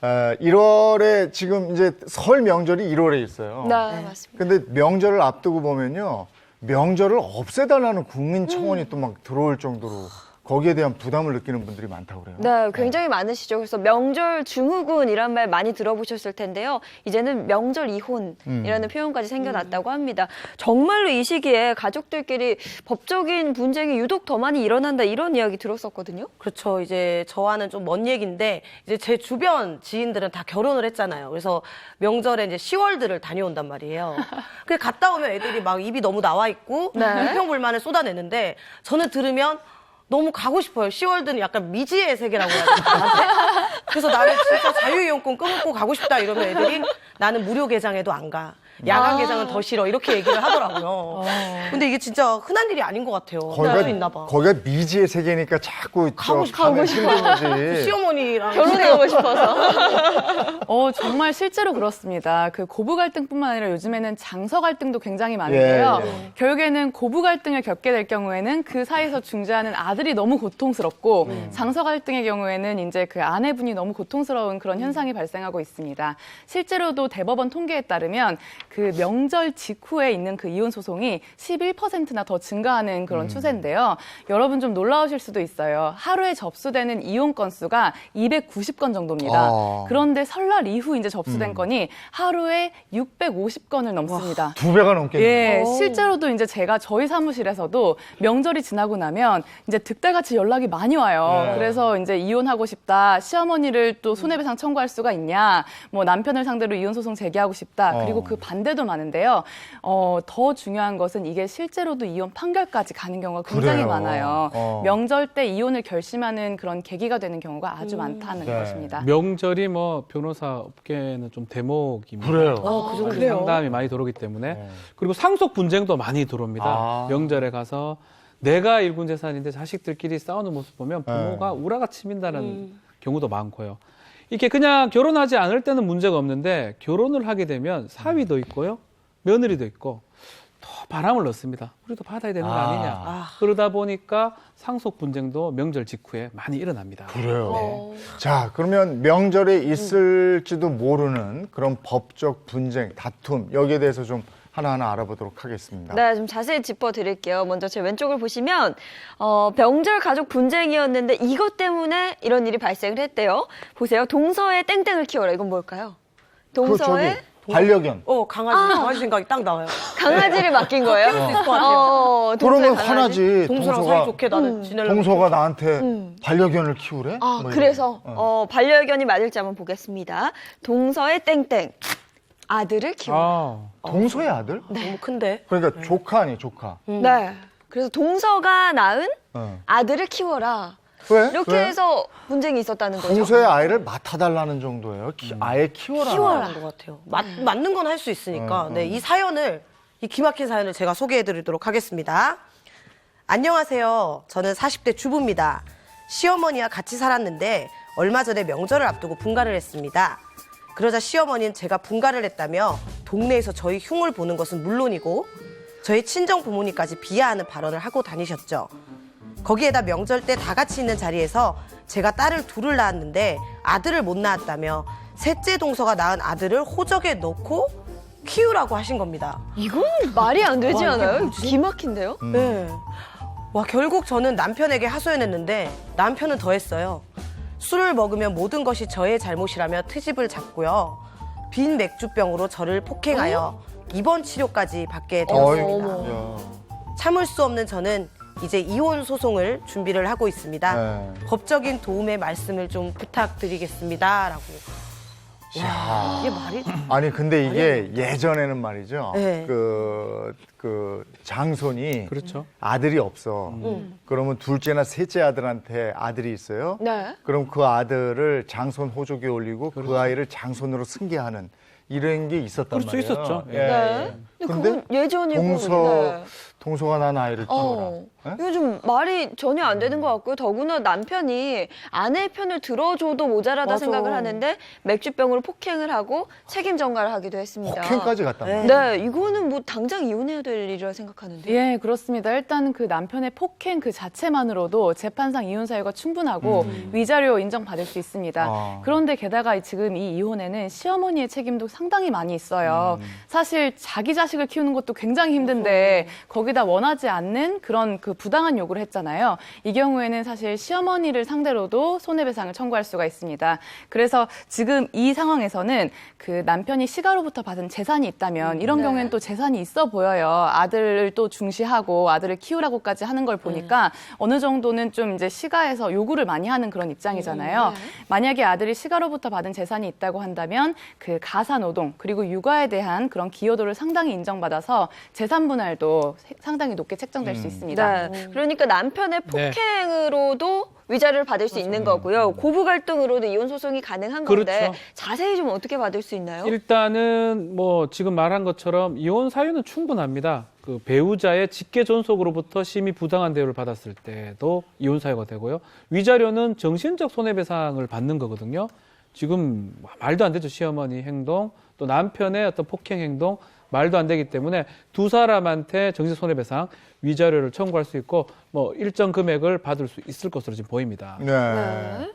1월에 지금 이제 설 명절이 1월에 있어요. 네, 맞습니다. 근데 명절을 앞두고 보면요, 명절을 없애달라는 국민청원이 또 막 들어올 정도로 거기에 대한 부담을 느끼는 분들이 많다고 그래요. 네, 굉장히 많으시죠. 그래서 명절 증후군이란 말 많이 들어보셨을 텐데요. 이제는 명절 이혼이라는 표현까지 생겨났다고 합니다. 정말로 이 시기에 가족들끼리 법적인 분쟁이 유독 더 많이 일어난다, 이런 이야기 들었었거든요. 그렇죠. 이제 저와는 좀 먼 얘기인데, 이제 제 주변 지인들은 다 결혼을 했잖아요. 그래서 명절에 이제 시월드를 다녀온단 말이에요. 그 갔다 오면 애들이 막 입이 너무 나와 있고 불평불만을 쏟아내는데, 저는 들으면 너무 가고 싶어요. 시월드는 약간 미지의 세계라고 해야 되나? 그래서 나는 진짜 자유이용권 끊고 가고 싶다 이러면 애들이 나는 무료 개장에도 안 가. 야간 개장은 더 싫어. 이렇게 얘기를 하더라고요. 근데 이게 진짜 흔한 일이 아닌 것 같아요. 그럴 수 있나 봐. 거기가 미지의 세계니까 자꾸 가고 싶은 거지. 시어머니랑 결혼하고 싶어서. 정말 실제로 그렇습니다. 그 고부 갈등뿐만 아니라 요즘에는 장서 갈등도 굉장히 많은데요. 예. 결국에는 고부 갈등을 겪게 될 경우에는 그 사이에서 중재하는 아들이 너무 고통스럽고 장서 갈등의 경우에는 이제 그 아내분이 너무 고통스러운 그런 현상이 발생하고 있습니다. 실제로도 대법원 통계에 따르면 그 명절 직후에 있는 그 이혼 소송이 11%나 더 증가하는 그런 추세인데요. 여러분 좀 놀라우실 수도 있어요. 하루에 접수되는 이혼 건수가 290건 정도입니다. 그런데 설날 이후 이제 접수된 건이 하루에 650건을 넘습니다. 2배가 넘겠네요. 예, 실제로도 이제 제가 저희 사무실에서도 명절이 지나고 나면 이제 득달같이 연락이 많이 와요. 네. 그래서 이제 이혼하고 싶다, 시어머니를 또 손해배상 청구할 수가 있냐, 뭐 남편을 상대로 이혼 소송 제기하고 싶다, 그리고 그 반대도 많은데요. 더 중요한 것은 이게 실제로도 이혼 판결까지 가는 경우가 굉장히 그래요. 많아요. 명절 때 이혼을 결심하는 그런 계기가 되는 경우가 아주 많다는 네. 것입니다. 명절이 뭐 변호사 업계는 좀 대목입니다. 그래요. 그 정도. 그래요? 상담이 많이 들어오기 때문에. 그리고 상속 분쟁도 많이 들어옵니다. 명절에 가서 내가 일군 재산인데 자식들끼리 싸우는 모습 보면 부모가 우라가 치민다는 경우도 많고요. 이렇게 그냥 결혼하지 않을 때는 문제가 없는데, 결혼을 하게 되면 사위도 있고요, 며느리도 있고, 더 바람을 넣습니다. 우리도 받아야 되는 거 아니냐. 그러다 보니까 상속 분쟁도 명절 직후에 많이 일어납니다. 그래요. 자, 그러면 명절에 있을지도 모르는 그런 법적 분쟁, 다툼, 여기에 대해서 좀 하나하나 알아보도록 하겠습니다. 네, 좀 자세히 짚어드릴게요. 먼저 제 왼쪽을 보시면 명절 가족 분쟁이었는데 이것 때문에 이런 일이 발생을 했대요. 보세요. 동서에 땡땡을 키워라. 이건 뭘까요? 동서에 반려견. 강아지 생각이 딱 나와요. 강아지를 맡긴 거예요? 키울 수 있을 것 같아요. 그러면 화나지. 동서랑 사이 좋게 나는 지내려고. 동서가 나한테 반려견을 키우래? 아, 뭐 그래서 반려견이 맞을지 한번 보겠습니다. 동서에 땡땡. 아들을 키워라. 동서의 아들? 너무 큰데. 그러니까 조카 아니 조카. 네. 그래서 동서가 낳은 어. 아들을 키워라. 왜? 이렇게 왜? 해서 분쟁이 있었다는 거죠. 평소에 아이를 맡아달라는 정도예요. 아예 키워라. 키워라는 것 같아요. 맞는 건 할 수 있으니까. 네, 이 기막힌 사연을 제가 소개해드리도록 하겠습니다. 안녕하세요. 저는 40대 주부입니다. 시어머니와 같이 살았는데 얼마 전에 명절을 앞두고 분가를 했습니다. 그러자 시어머니는 제가 분가를 했다며 동네에서 저희 흉을 보는 것은 물론이고 저희 친정 부모님까지 비하하는 발언을 하고 다니셨죠. 거기에다 명절 때 다 같이 있는 자리에서 제가 딸을 둘을 낳았는데 아들을 못 낳았다며 셋째 동서가 낳은 아들을 호적에 넣고 키우라고 하신 겁니다. 이건 말이 안 되지 와, 이게 않아요? 뭐지? 기막힌데요? 네. 와, 결국 저는 남편에게 하소연했는데 남편은 더했어요. 술을 먹으면 모든 것이 저의 잘못이라며 트집을 잡고요. 빈 맥주병으로 저를 폭행하여 입원 치료까지 받게 되었습니다. 어이구. 참을 수 없는 저는 이제 이혼 소송을 준비를 하고 있습니다. 네. 법적인 도움의 말씀을 좀 부탁드리겠습니다. 라고. 와, 이게 말이 아니 근데 이게 예전에는 말이죠. 네. 그 장손이 그렇죠. 아들이 없어. 그러면 둘째나 셋째 아들한테 아들이 있어요. 네. 그럼 그 아들을 장손 호족에 올리고 그 아이를 장손으로 승계하는 이런 게 있었단 그럴 수 말이에요. 있었죠. 예. 네. 예. 근데 그건 예전이고. 네. 동서가 난 아이를 키워라. 예? 이거 좀 말이 전혀 안 되는 것 같고요. 더구나 남편이 아내의 편을 들어줘도 모자라다 맞아. 생각을 하는데 맥주병으로 폭행을 하고 책임 전가를 하기도 했습니다. 폭행까지 갔단 말이에요. 네, 이거는 뭐 당장 이혼해야 될 일이라 생각하는데. 예, 그렇습니다. 일단 그 남편의 폭행 그 자체만으로도 재판상 이혼 사유가 충분하고 위자료 인정받을 수 있습니다. 아. 그런데 게다가 지금 이 이혼에는 시어머니의 책임도 상당히 많이 있어요. 사실 자기 자식을 키우는 것도 굉장히 힘든데 거기다 원하지 않는 그런 그 부당한 요구를 했잖아요. 이 경우에는 사실 시어머니를 상대로도 손해배상을 청구할 수가 있습니다. 그래서 지금 이 상황에서는 그 남편이 시가로부터 받은 재산이 있다면 이런 경우에는 또 재산이 있어 보여요. 아들을 또 중시하고 아들을 키우라고까지 하는 걸 보니까 어느 정도는 좀 이제 시가에서 요구를 많이 하는 그런 입장이잖아요. 만약에 아들이 시가로부터 받은 재산이 있다고 한다면 그 가사노동 그리고 육아에 대한 그런 기여도를 상당히 인정받아서 재산 분할도 상당히 높게 책정될 수 있습니다. 네. 그러니까 남편의 폭행으로도 위자료를 받을 수 있는 거고요. 고부 갈등으로도 이혼 소송이 가능한 건데 그렇죠. 자세히 좀 어떻게 받을 수 있나요? 일단은 뭐 지금 말한 것처럼 이혼 사유는 충분합니다. 그 배우자의 직계 존속으로부터 심히 부당한 대우를 받았을 때도 이혼 사유가 되고요. 위자료는 정신적 손해배상을 받는 거거든요. 지금 말도 안 되죠. 시어머니 행동, 또 남편의 어떤 폭행 행동, 말도 안 되기 때문에 두 사람한테 정신 손해배상, 위자료를 청구할 수 있고 뭐 일정 금액을 받을 수 있을 것으로 지금 보입니다. 네.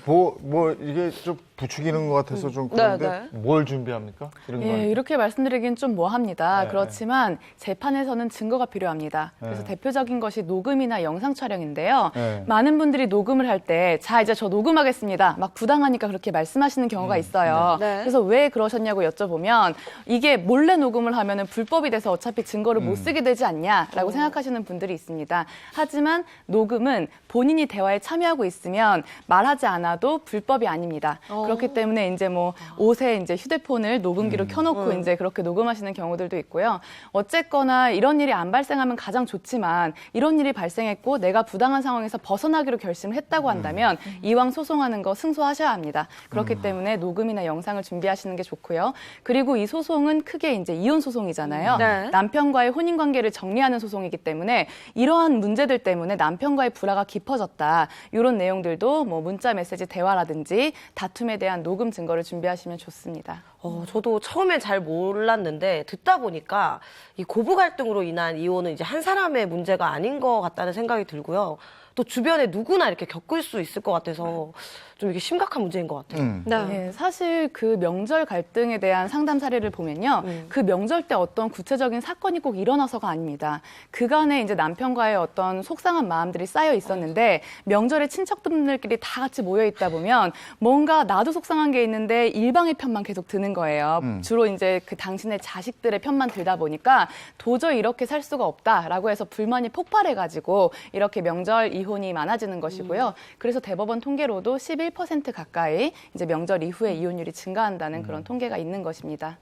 뭐 이게 좀 부추기는 것 같아서 좀 그런데 뭘 준비합니까? 이런 거. 예, 이렇게 말씀드리긴 좀 뭐합니다. 네. 그렇지만 재판에서는 증거가 필요합니다. 그래서 대표적인 것이 녹음이나 영상 촬영인데요. 네. 많은 분들이 녹음을 할 때 자 이제 저 녹음하겠습니다. 막 부당하니까 그렇게 말씀하시는 경우가 있어요. 네. 그래서 왜 그러셨냐고 여쭤보면 이게 몰래 녹음을 하면은 불법이 돼서 어차피 증거를 못 쓰게 되지 않냐라고 생각하시는 분들이 있습니다. 하지만 녹음은 본인이 대화에 참여하고 있으면 말하지 않아도 불법이 아닙니다. 그렇기 때문에 이제 뭐 옷에 이제 휴대폰을 녹음기로 켜놓고 이제 그렇게 녹음하시는 경우들도 있고요. 어쨌거나 이런 일이 안 발생하면 가장 좋지만 이런 일이 발생했고 내가 부당한 상황에서 벗어나기로 결심을 했다고 한다면 이왕 소송하는 거 승소하셔야 합니다. 그렇기 때문에 녹음이나 영상을 준비하시는 게 좋고요. 그리고 이 소송은 크게 이제 이혼 소송이잖아요. 네. 남편과의 혼인 관계를 정리하는 소송이기 때문에 이러한 문제들 때문에 남편과의 불화가 깊어졌다. 이런 내용들도 뭐 문자 메시지 대화라든지 다툼에 대한 녹음 증거를 준비하시면 좋습니다. 저도 처음엔 잘 몰랐는데 듣다 보니까 이 고부 갈등으로 인한 이혼은 이제 한 사람의 문제가 아닌 것 같다는 생각이 들고요. 또 주변에 누구나 이렇게 겪을 수 있을 것 같아서 좀 이게 심각한 문제인 것 같아요. 네, 사실 그 명절 갈등에 대한 상담 사례를 보면요. 그 명절 때 어떤 구체적인 사건이 꼭 일어나서가 아닙니다. 그간에 이제 남편과의 어떤 속상한 마음들이 쌓여 있었는데 명절에 친척분들끼리 다 같이 모여 있다 보면 뭔가 나도 속상한 게 있는데 일방의 편만 계속 드는 거예요. 주로 이제 그 당신의 자식들의 편만 들다 보니까 도저히 이렇게 살 수가 없다라고 해서 불만이 폭발해가지고 이렇게 명절 이혼이 많아지는 것이고요. 그래서 대법원 통계로도 11% 가까이 이제 명절 이후에 이혼율이 증가한다는 그런 통계가 있는 것입니다.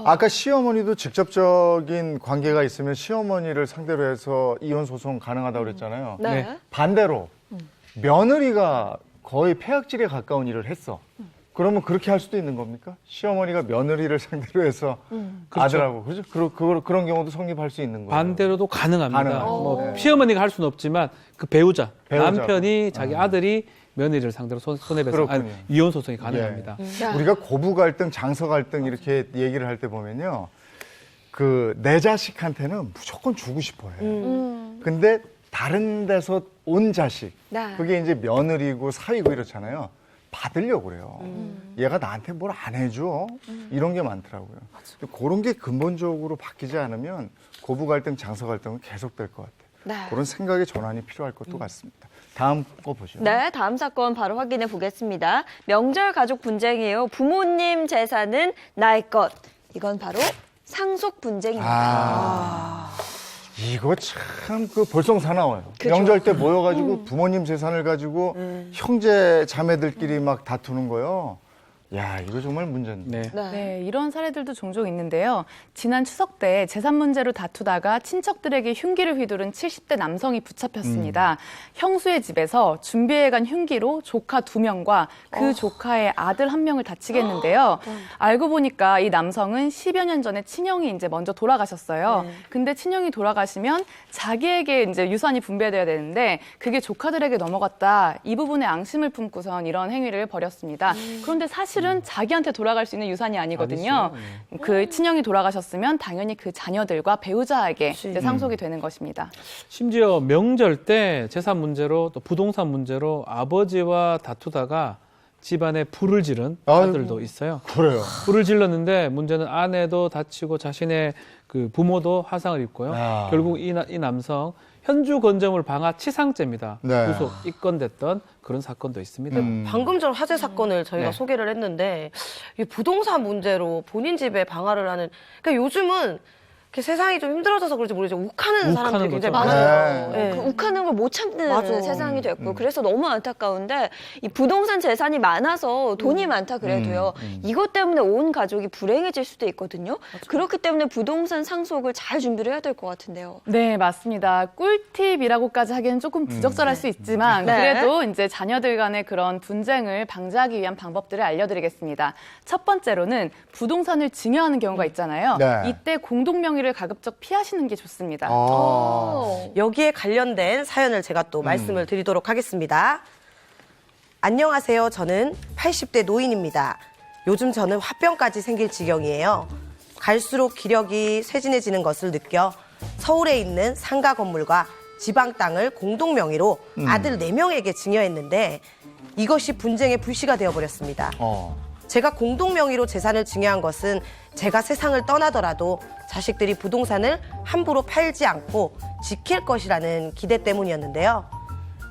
아까 시어머니도 직접적인 관계가 있으면 시어머니를 상대로 해서 이혼 소송 가능하다고 그랬잖아요. 네. 반대로 며느리가 거의 폐악질에 가까운 일을 했어. 그러면 그렇게 할 수도 있는 겁니까? 시어머니가 며느리를 상대로 해서 아들하고 그렇죠? 그런 경우도 성립할 수 있는 거예요. 반대로도 가능합니다. 가능하죠. 뭐 네. 시어머니가 할 수는 없지만 그 배우자. 남편이 네. 자기 아들이 며느리를 상대로 손해배상, 아니, 그렇군요. 이혼 소송이 가능합니다. 우리가 고부 갈등, 장서 갈등 이렇게 얘기를 할 때 보면요. 그 내 자식한테는 무조건 주고 싶어 해. 근데 다른 데서 온 자식, 네. 그게 이제 며느리고 사위고 이렇잖아요. 받으려고 그래요. 얘가 나한테 뭘 안 해줘. 이런 게 많더라고요. 그런 게 근본적으로 바뀌지 않으면 고부 갈등, 장서 갈등은 계속될 것 같아요. 네. 그런 생각의 전환이 필요할 것도 같습니다. 다음 거 보죠. 네, 다음 사건 바로 확인해 보겠습니다. 명절 가족 분쟁이에요. 부모님 재산은 나의 것. 이건 바로 상속 분쟁입니다. 이거 참 그 벌써 나와요. 그죠. 명절 때 모여가지고 부모님 재산을 가지고 형제 자매들끼리 막 다투는 거요. 야, 이거 정말 문제인데. 네. 네, 이런 사례들도 종종 있는데요. 지난 추석 때 재산 문제로 다투다가 친척들에게 흉기를 휘두른 70대 남성이 붙잡혔습니다. 형수의 집에서 준비해간 흉기로 조카 2명과 그 조카의 아들 1명을 다치게 했는데요. 알고 보니까 이 남성은 10여 년 전에 친형이 이제 먼저 돌아가셨어요. 근데 친형이 돌아가시면 자기에게 이제 유산이 분배돼야 되는데 그게 조카들에게 넘어갔다. 이 부분에 앙심을 품고선 이런 행위를 벌였습니다. 그런데 사실은 자기한테 돌아갈 수 있는 유산이 아니거든요. 그 친형이 돌아가셨으면 당연히 그 자녀들과 배우자에게 이제 상속이 되는 것입니다. 심지어 명절 때 재산 문제로 또 부동산 문제로 아버지와 다투다가 집안에 불을 지른 아들도 있어요. 그래요. 불을 질렀는데 문제는 아내도 다치고 자신의 그 부모도 화상을 입고요. 아. 결국 이 남성 현주 건조물 방화 치상죄입니다. 네. 구속 입건됐던 그런 사건도 있습니다. 방금 전 화재 사건을 저희가 네. 소개를 했는데 이 부동산 문제로 본인 집에 방화를 하는 그러니까 요즘은 이렇게 세상이 좀 힘들어져서 그런지 모르겠지만 욱하는 사람들이 굉장히 거죠. 많아요. 네. 네. 그 욱하는 걸 못 참는 맞아. 세상이 됐고 그래서 너무 안타까운데 이 부동산 재산이 많아서 돈이 많다 그래도요. 이것 때문에 온 가족이 불행해질 수도 있거든요. 그렇기 때문에 부동산 상속을 잘 준비를 해야 될 것 같은데요. 네, 맞습니다. 꿀팁이라고까지 하기는 조금 부적절할 수 있지만 네. 그래도 이제 자녀들 간의 그런 분쟁을 방지하기 위한 방법들을 알려드리겠습니다. 첫 번째로는 부동산을 증여하는 경우가 있잖아요. 네. 이때 공동명의를 가급적 피하시는 게 좋습니다. 여기에 관련된 사연을 제가 또 말씀을 드리도록 하겠습니다. 안녕하세요. 저는 80대 노인입니다. 요즘 저는 화병까지 생길 지경이에요. 갈수록 기력이 쇠진해지는 것을 느껴 서울에 있는 상가 건물과 지방 땅을 공동 명의로 아들 4명에게 증여했는데 이것이 분쟁의 불씨가 되어버렸습니다. 제가 공동 명의로 재산을 증여한 것은 제가 세상을 떠나더라도 자식들이 부동산을 함부로 팔지 않고 지킬 것이라는 기대 때문이었는데요.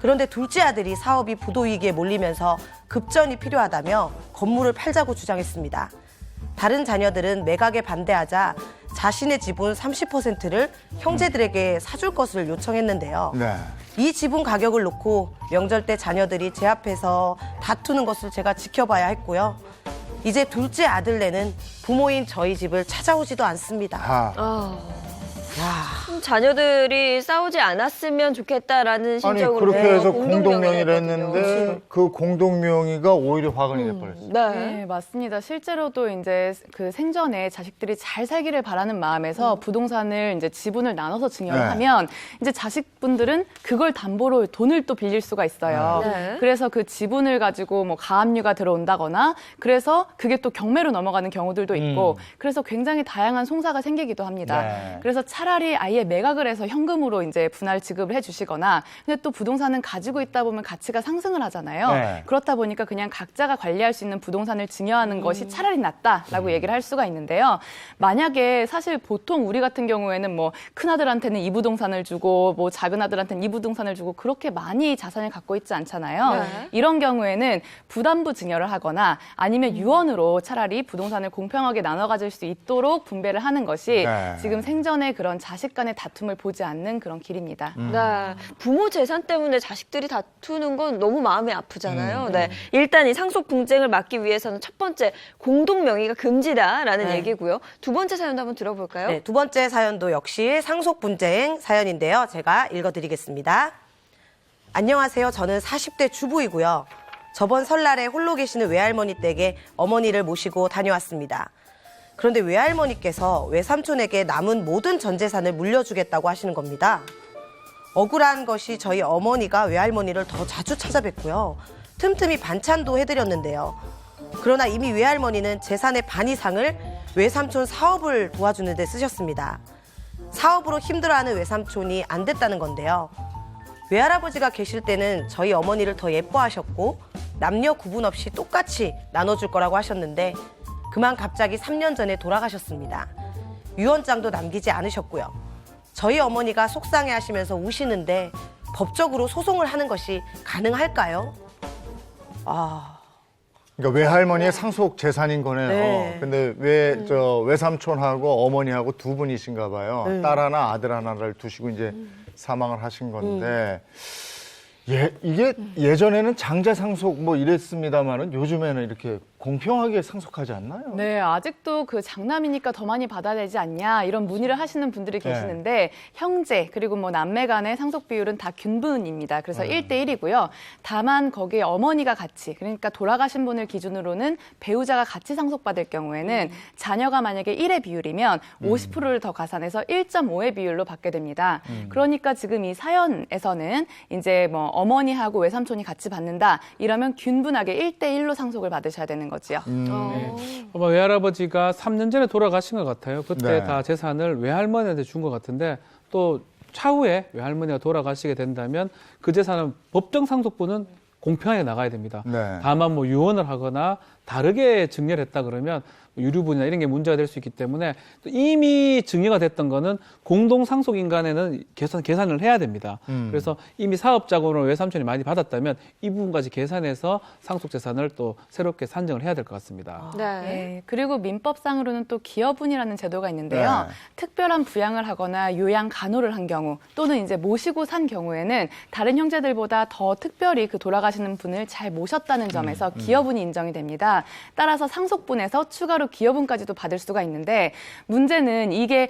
그런데 둘째 아들이 사업이 부도위기에 몰리면서 급전이 필요하다며 건물을 팔자고 주장했습니다. 다른 자녀들은 매각에 반대하자 자신의 지분 30%를 형제들에게 사줄 것을 요청했는데요. 네. 이 지분 가격을 놓고 명절 때 자녀들이 제 앞에서 다투는 것을 제가 지켜봐야 했고요. 이제 둘째 아들네는 부모인 저희 집을 찾아오지도 않습니다. 자녀들이 싸우지 않았으면 좋겠다라는 아니 심적으로 그렇게 해서 공동명의를 공동명의를 했거든요. 했는데 그 공동명의가 오히려 화근이 돼버렸어요. 네, 맞습니다. 실제로도 이제 그 생전에 자식들이 잘 살기를 바라는 마음에서 부동산을 이제 지분을 나눠서 증여를 네. 하면 이제 자식분들은 그걸 담보로 돈을 또 빌릴 수가 있어요. 네. 그래서 그 지분을 가지고 뭐 가압류가 들어온다거나 그래서 그게 또 경매로 넘어가는 경우들도 있고 그래서 굉장히 다양한 송사가 생기기도 합니다. 네. 그래서 차라리 아예 매각을 해서 현금으로 이제 분할 지급을 해주시거나 근데 또 부동산은 가지고 있다 보면 가치가 상승을 하잖아요. 네. 그렇다 보니까 그냥 각자가 관리할 수 있는 부동산을 증여하는 것이 차라리 낫다라고 얘기를 할 수가 있는데요. 만약에 사실 보통 우리 같은 경우에는 뭐 큰아들한테는 이 부동산을 주고 뭐 작은아들한테는 이 부동산을 주고 그렇게 많이 자산을 갖고 있지 않잖아요. 네. 이런 경우에는 부담부 증여를 하거나 아니면 유언으로 차라리 부동산을 공평하게 나눠 가질 수 있도록 분배를 하는 것이 네. 지금 생전에 그런 자식 간의 다툼을 보지 않는 그런 길입니다. 네. 부모 재산 때문에 자식들이 다투는 건 너무 마음이 아프잖아요. 네. 일단 이 상속 분쟁을 막기 위해서는 첫 번째 공동 명의가 금지다라는 네. 얘기고요. 두 번째 사연도 한번 들어볼까요? 네, 두 번째 사연도 역시 상속 분쟁 사연인데요. 제가 읽어드리겠습니다. 안녕하세요. 저는 40대 주부이고요. 저번 설날에 홀로 계시는 외할머니 댁에 어머니를 모시고 다녀왔습니다. 그런데 외할머니께서 외삼촌에게 남은 모든 전 재산을 물려주겠다고 하시는 겁니다. 억울한 것이 저희 어머니가 외할머니를 더 자주 찾아뵙고요. 틈틈이 반찬도 해드렸는데요. 그러나 이미 외할머니는 재산의 반 이상을 외삼촌 사업을 도와주는 데 쓰셨습니다. 사업으로 힘들어하는 외삼촌이 안 됐다는 건데요. 외할아버지가 계실 때는 저희 어머니를 더 예뻐하셨고 남녀 구분 없이 똑같이 나눠줄 거라고 하셨는데 그만 갑자기 3년 전에 돌아가셨습니다. 유언장도 남기지 않으셨고요. 저희 어머니가 속상해하시면서 우시는데 법적으로 소송을 하는 것이 가능할까요? 그러니까 외할머니의 상속 재산인 거네요. 네. 근데 외삼촌하고 어머니하고 두 분이신가 봐요. 딸 하나, 아들 하나를 두시고 이제 사망을 하신 건데. 이게 예전에는 장자 상속 뭐 이랬습니다만은 요즘에는 이렇게 공평하게 상속하지 않나요? 네, 아직도 그 장남이니까 더 많이 받아야 되지 않냐 이런 문의를 하시는 분들이 계시는데 형제 그리고 뭐 남매 간의 상속 비율은 다 균분입니다. 그래서 1대1이고요. 다만 거기에 어머니가 같이 그러니까 돌아가신 분을 기준으로는 배우자가 같이 상속받을 경우에는 자녀가 만약에 1의 비율이면 50%를 더 가산해서 1.5의 비율로 받게 됩니다. 그러니까 지금 이 사연에서는 이제 뭐 어머니하고 외삼촌이 같이 받는다 이러면 균분하게 1대1로 상속을 받으셔야 되는 거지요. 아마 외할아버지가 3년 전에 돌아가신 것 같아요. 그때 네. 다 재산을 외할머니한테 준 것 같은데 또 차후에 외할머니가 돌아가시게 된다면 그 재산은 법정 상속분은 공평하게 나가야 됩니다. 네. 다만 뭐 유언을 하거나 다르게 증여를 했다 그러면 유류분이나 이런 게 문제가 될 수 있기 때문에 또 이미 증여가 됐던 거는 공동 상속 인간에는 계산을 해야 됩니다. 그래서 이미 사업자금으로 외삼촌이 많이 받았다면 이 부분까지 계산해서 상속 재산을 또 새롭게 산정을 해야 될 것 같습니다. 네. 그리고 민법상으로는 또 기여분이라는 제도가 있는데요. 네. 특별한 부양을 하거나 요양 간호를 한 경우 또는 이제 모시고 산 경우에는 다른 형제들보다 더 특별히 그 돌아가시는 분을 잘 모셨다는 점에서 기여분이 인정이 됩니다. 따라서 상속분에서 추가로 기여분까지도 받을 수가 있는데 문제는 이게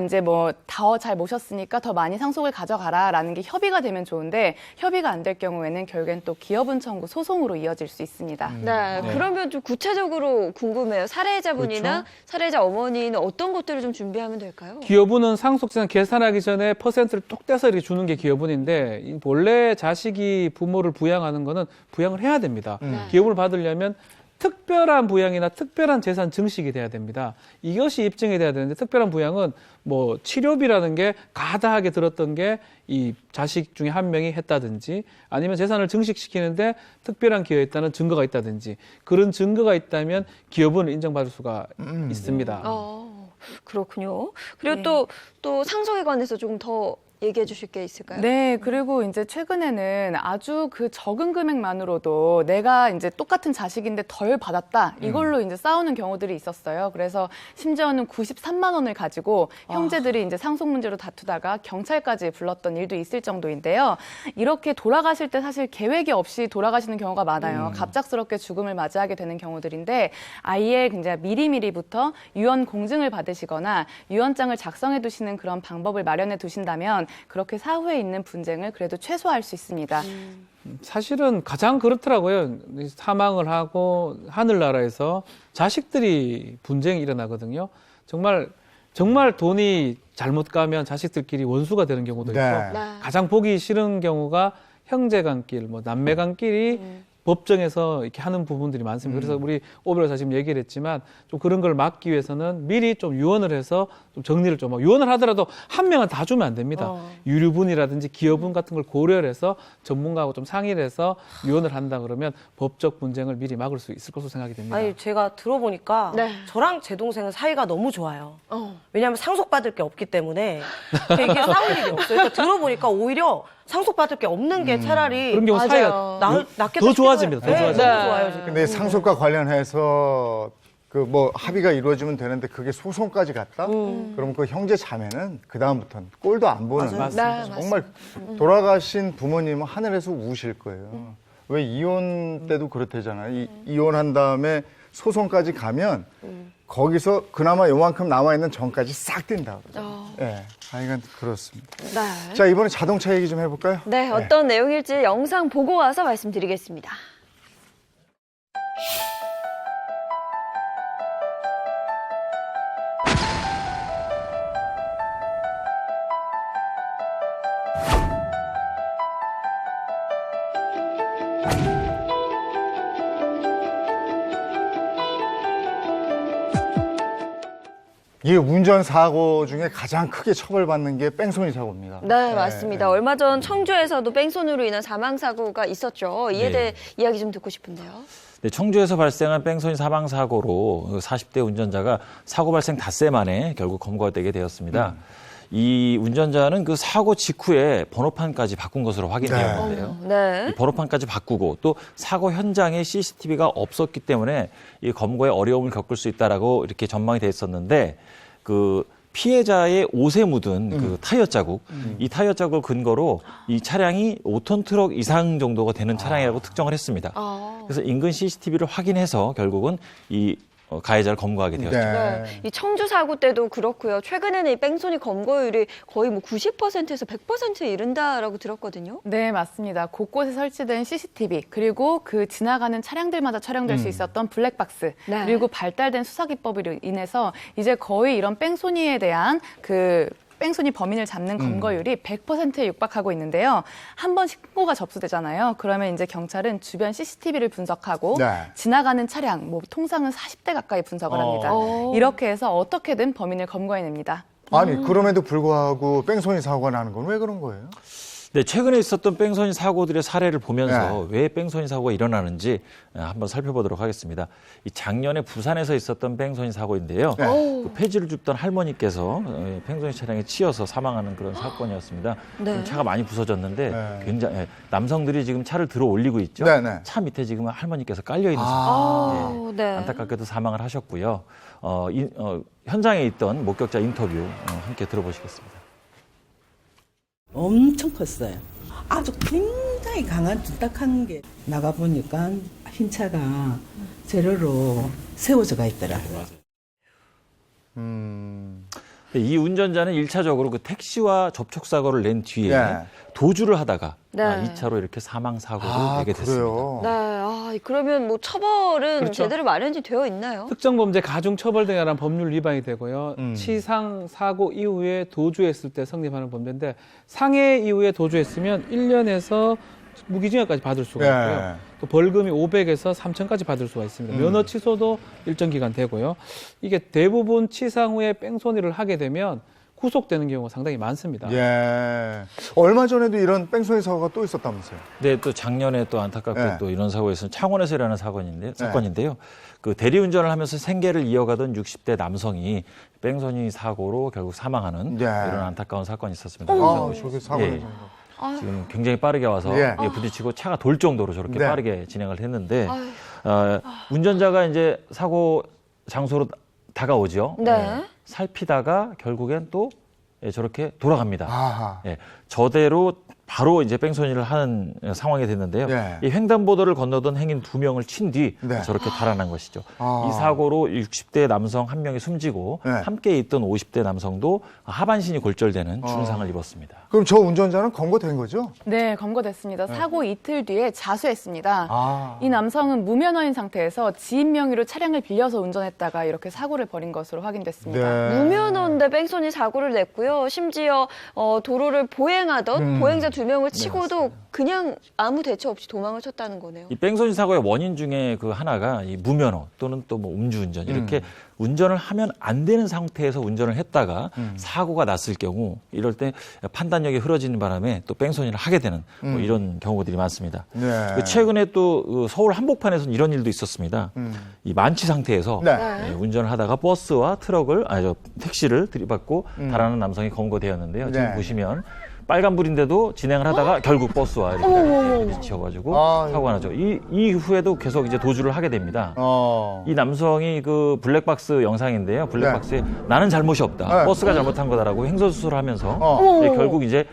이제 뭐 더 잘 모셨으니까 더 많이 상속을 가져가라라는 게 협의가 되면 좋은데 협의가 안 될 경우에는 결국엔 또 기여분 청구 소송으로 이어질 수 있습니다. 네, 그러면 좀 구체적으로 궁금해요. 사례자분이나 사례자 어머니는 어떤 것들을 좀 준비하면 될까요? 기여분은 상속재산 계산하기 전에 퍼센트를 똑 떼서 이렇게 주는 게 기여분인데 원래 자식이 부모를 부양하는 거는 부양을 해야 됩니다. 기여분을 받으려면 특별한 부양이나 특별한 재산 증식이 돼야 됩니다. 이것이 입증이 돼야 되는데 특별한 부양은 뭐 치료비라는 게 가다하게 들었던 게 이 자식 중에 한 명이 했다든지 아니면 재산을 증식시키는데 특별한 기여했다는 증거가 있다든지 그런 증거가 있다면 기여분을 인정받을 수가 있습니다. 그렇군요. 그리고 또 상속에 관해서 조금 더 얘기해 주실 게 있을까요? 네, 그리고 이제 최근에는 아주 그 적은 금액만으로도 내가 이제 똑같은 자식인데 덜 받았다 이걸로 이제 싸우는 경우들이 있었어요. 그래서 심지어는 93만 원을 가지고 형제들이 이제 상속 문제로 다투다가 경찰까지 불렀던 일도 있을 정도인데요. 이렇게 돌아가실 때 사실 계획이 없이 돌아가시는 경우가 많아요. 갑작스럽게 죽음을 맞이하게 되는 경우들인데 아예 이제 미리미리부터 유언 공증을 받으시거나 유언장을 작성해 두시는 그런 방법을 마련해 두신다면 그렇게 사후에 있는 분쟁을 그래도 최소화할 수 있습니다. 사실은 가장 그렇더라고요. 사망을 하고 하늘나라에서 자식들이 분쟁이 일어나거든요. 정말 돈이 잘못 가면 자식들끼리 원수가 되는 경우도 있고 네. 가장 보기 싫은 경우가 형제간끼리, 뭐 남매간끼리 법정에서 이렇게 하는 부분들이 많습니다. 그래서 우리 오 변호사 지금 얘기를 했지만 좀 그런 걸 막기 위해서는 미리 좀 유언을 해서 좀 정리를 좀 하고 유언을 하더라도 한 명은 다 주면 안 됩니다. 유류분이라든지 기여분 같은 걸 고려를 해서 전문가하고 좀 상의를 해서 유언을 한다 그러면 법적 분쟁을 미리 막을 수 있을 것으로 생각이 됩니다. 아니 제가 들어보니까 저랑 제 동생은 사이가 너무 좋아요. 왜냐하면 상속받을 게 없기 때문에 이게 싸울 일이 없어요. 그러니까 들어보니까 오히려 상속받을 게 없는 게 차라리 그런 경우 사이가 낫겠다 더 좋아집니다. 더 싶어요. 좋아집니다. 너무 좋아요 지금. 근데 상속과 관련해서 그 뭐 합의가 이루어지면 되는데 그게 소송까지 갔다? 그럼 그 형제 자매는 그 다음부터는 꼴도 안 보는 정말 돌아가신 부모님은 하늘에서 우실 거예요. 왜 이혼 때도 그렇대잖아요. 이혼한 다음에 소송까지 가면 거기서 그나마 요만큼 남아있는 정까지 싹 뛴다 그러죠. 예, 하여간 그렇습니다. 네. 자, 이번에 자동차 얘기 좀 해볼까요? 네, 어떤 내용일지 영상 보고 와서 말씀드리겠습니다. 이게 운전사고 중에 가장 크게 처벌받는 게 뺑소니 사고입니다. 네, 맞습니다. 얼마 전 청주에서도 뺑소니로 인한 사망사고가 있었죠. 이에 대해 이야기 좀 듣고 싶은데요. 네, 청주에서 발생한 뺑소니 사망 사고로 40대 운전자가 사고 발생 닷새 만에 결국 검거가 되게 되었습니다. 이 운전자는 그 사고 직후에 번호판까지 바꾼 것으로 확인되었는데요. 네. 이 번호판까지 바꾸고 또 사고 현장에 CCTV가 없었기 때문에 이 검거에 어려움을 겪을 수 있다라고 이렇게 전망이 돼 있었는데 그 피해자의 옷에 묻은 그 타이어 자국, 이 타이어 자국을 근거로 이 차량이 5톤 트럭 이상 정도가 되는 차량이라고 특정을 했습니다. 그래서 인근 CCTV를 확인해서 결국은 이 가해자를 검거하게 되었죠. 네. 이 청주 사고 때도 그렇고요. 최근에는 이 뺑소니 검거율이 거의 뭐 90%에서 100%에 이른다라고 들었거든요. 네, 맞습니다. 곳곳에 설치된 CCTV, 그리고 그 지나가는 차량들마다 촬영될 수 있었던 블랙박스, 네. 그리고 발달된 수사기법으로 인해서 이제 거의 이런 뺑소니에 대한 뺑소니 범인을 잡는 검거율이 100%에 육박하고 있는데요. 한 번 신고가 접수되잖아요. 그러면 이제 경찰은 주변 CCTV를 분석하고 네. 지나가는 차량, 뭐 통상은 40대 가까이 분석을 합니다. 이렇게 해서 어떻게든 범인을 검거해냅니다. 아니, 그럼에도 불구하고 뺑소니 사고가 나는 건 왜 그런 거예요? 네, 최근에 있었던 뺑소니 사고들의 사례를 보면서 왜 뺑소니 사고가 일어나는지 한번 살펴보도록 하겠습니다. 이 작년에 부산에서 있었던 뺑소니 사고인데요. 그 폐지를 줍던 할머니께서 뺑소니 차량에 치여서 사망하는 그런 사건이었습니다. 네. 차가 많이 부서졌는데 네. 굉장히 남성들이 지금 차를 들어 올리고 있죠. 네, 네. 차 밑에 지금 할머니께서 깔려 있는 상황. 네. 안타깝게도 사망을 하셨고요. 현장에 있던 목격자 인터뷰 함께 들어보시겠습니다. 엄청 컸어요. 아주 굉장히 강한 둔탁한 게 나가보니까 흰 차가 제로로 세워져가 있더라고요. 이 운전자는 1차적으로 그 택시와 접촉사고를 낸 뒤에 네. 도주를 하다가 네. 2차로 이렇게 사망사고를 내게 됐습니다. 그래요? 네. 그러면 뭐 처벌은 그렇죠. 제대로 마련이 되어 있나요? 특정범죄 가중처벌 등에 관한 법률 위반이 되고요. 치상 사고 이후에 도주했을 때 성립하는 범죄인데 상해 이후에 도주했으면 1년에서 무기징역까지 받을 수가 예. 있고요. 또 벌금이 500에서 3천까지 받을 수가 있습니다. 면허 취소도 일정 기간 되고요. 이게 대부분 치상 후에 뺑소니를 하게 되면 구속되는 경우가 상당히 많습니다. 예. 얼마 전에도 이런 뺑소니 사고가 또 있었다면서요? 네, 또 작년에 또 안타깝게 네. 또 이런 사고에서 창원에서 일어난 사건인데요. 그 대리운전을 하면서 생계를 이어가던 60대 남성이 뺑소니 사고로 결국 사망하는 네. 이런 안타까운 사건이 있었습니다. 저게 사고 예. 지금 굉장히 빠르게 와서 예. 부딪히고 차가 돌 정도로 저렇게 네. 빠르게 진행을 했는데 운전자가 이제 사고 장소로 다가오죠. 네. 살피다가 결국엔 또 저렇게 돌아갑니다. 아하. 예, 저대로 바로 이제 뺑소니를 하는 상황이 됐는데요. 네. 이 횡단보도를 건너던 행인 2명을 친 뒤 네. 저렇게 달아난 것이죠. 아. 이 사고로 60대 남성 1명이 숨지고 네. 함께 있던 50대 남성도 하반신이 골절되는 중상을 입었습니다. 그럼 저 운전자는 검거된 거죠? 네, 검거됐습니다. 사고 이틀 뒤에 자수했습니다. 아. 이 남성은 무면허인 상태에서 지인 명의로 차량을 빌려서 운전했다가 이렇게 사고를 벌인 것으로 확인됐습니다. 네. 무면허인데 뺑소니 사고를 냈고요. 심지어 도로를 보행하던 보행자 2명을 치고도 그냥 아무 대처 없이 도망을 쳤다는 거네요. 이 뺑소니 사고의 원인 중에 그 하나가 이 무면허 또는 또 뭐 음주운전 이렇게 운전을 하면 안 되는 상태에서 운전을 했다가 사고가 났을 경우 이럴 때 판단력이 흐려지는 바람에 또 뺑소니를 하게 되는 뭐 이런 경우들이 많습니다. 네. 최근에 또 서울 한복판에서는 이런 일도 있었습니다. 이 만취 상태에서 네. 운전을 하다가 버스와 택시를 들이받고 달아난 남성이 검거되었는데요. 지금 네. 보시면 빨간불인데도 진행을 하다가 결국 버스와 이렇게 부딪혀가지고 아유. 사고가 나죠. 이 후에도 계속 이제 도주를 하게 됩니다. 이 남성이 그 블랙박스 영상인데요. 블랙박스에 나는 잘못이 없다. 네. 버스가 잘못한 거다라고 횡설수설을 하면서 결국 이제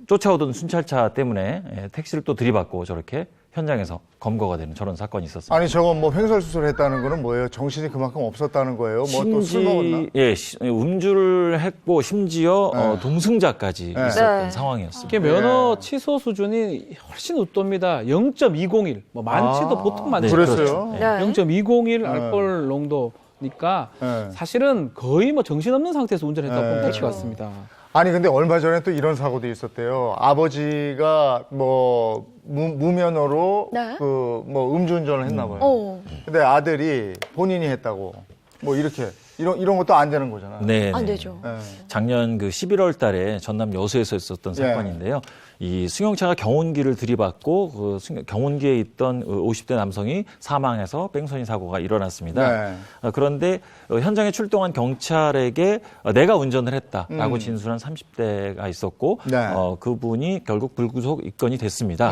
쫓아오던 순찰차 때문에 택시를 또 들이받고 저렇게 현장에서 검거가 되는 저런 사건이 있었습니다. 아니 저건 뭐 횡설수설 했다는 거는 뭐예요? 정신이 그만큼 없었다는 거예요? 뭐 또 술 먹었나? 예, 음주를 했고 심지어 네. 동승자까지 네. 있었던 네. 상황이었습니다. 이게 면허 취소 수준이 훨씬 웃돕니다. 0.201, 뭐 많지도 보통 많지 그랬어요? 네. 네. 0.201 알코올 농도니까 네. 사실은 거의 뭐 정신없는 상태에서 운전했다고 보면 될 것 그렇죠. 같습니다. 아니 근데 얼마 전에 또 이런 사고도 있었대요. 아버지가 뭐 무면허로 네. 그 뭐 음주운전을 했나 봐요. 어. 근데 아들이 본인이 했다고 뭐 이렇게 이런 것도 안 되는 거잖아요. 네, 안 네. 되죠. 네. 작년 그 11월 달에 전남 여수에서 있었던 예. 사건인데요. 이 승용차가 경운기를 들이받고 그 경운기에 있던 50대 남성이 사망해서 뺑소니 사고가 일어났습니다. 네. 그런데 현장에 출동한 경찰에게 내가 운전을 했다라고 진술한 30대가 있었고 네. 그분이 결국 불구속 입건이 됐습니다.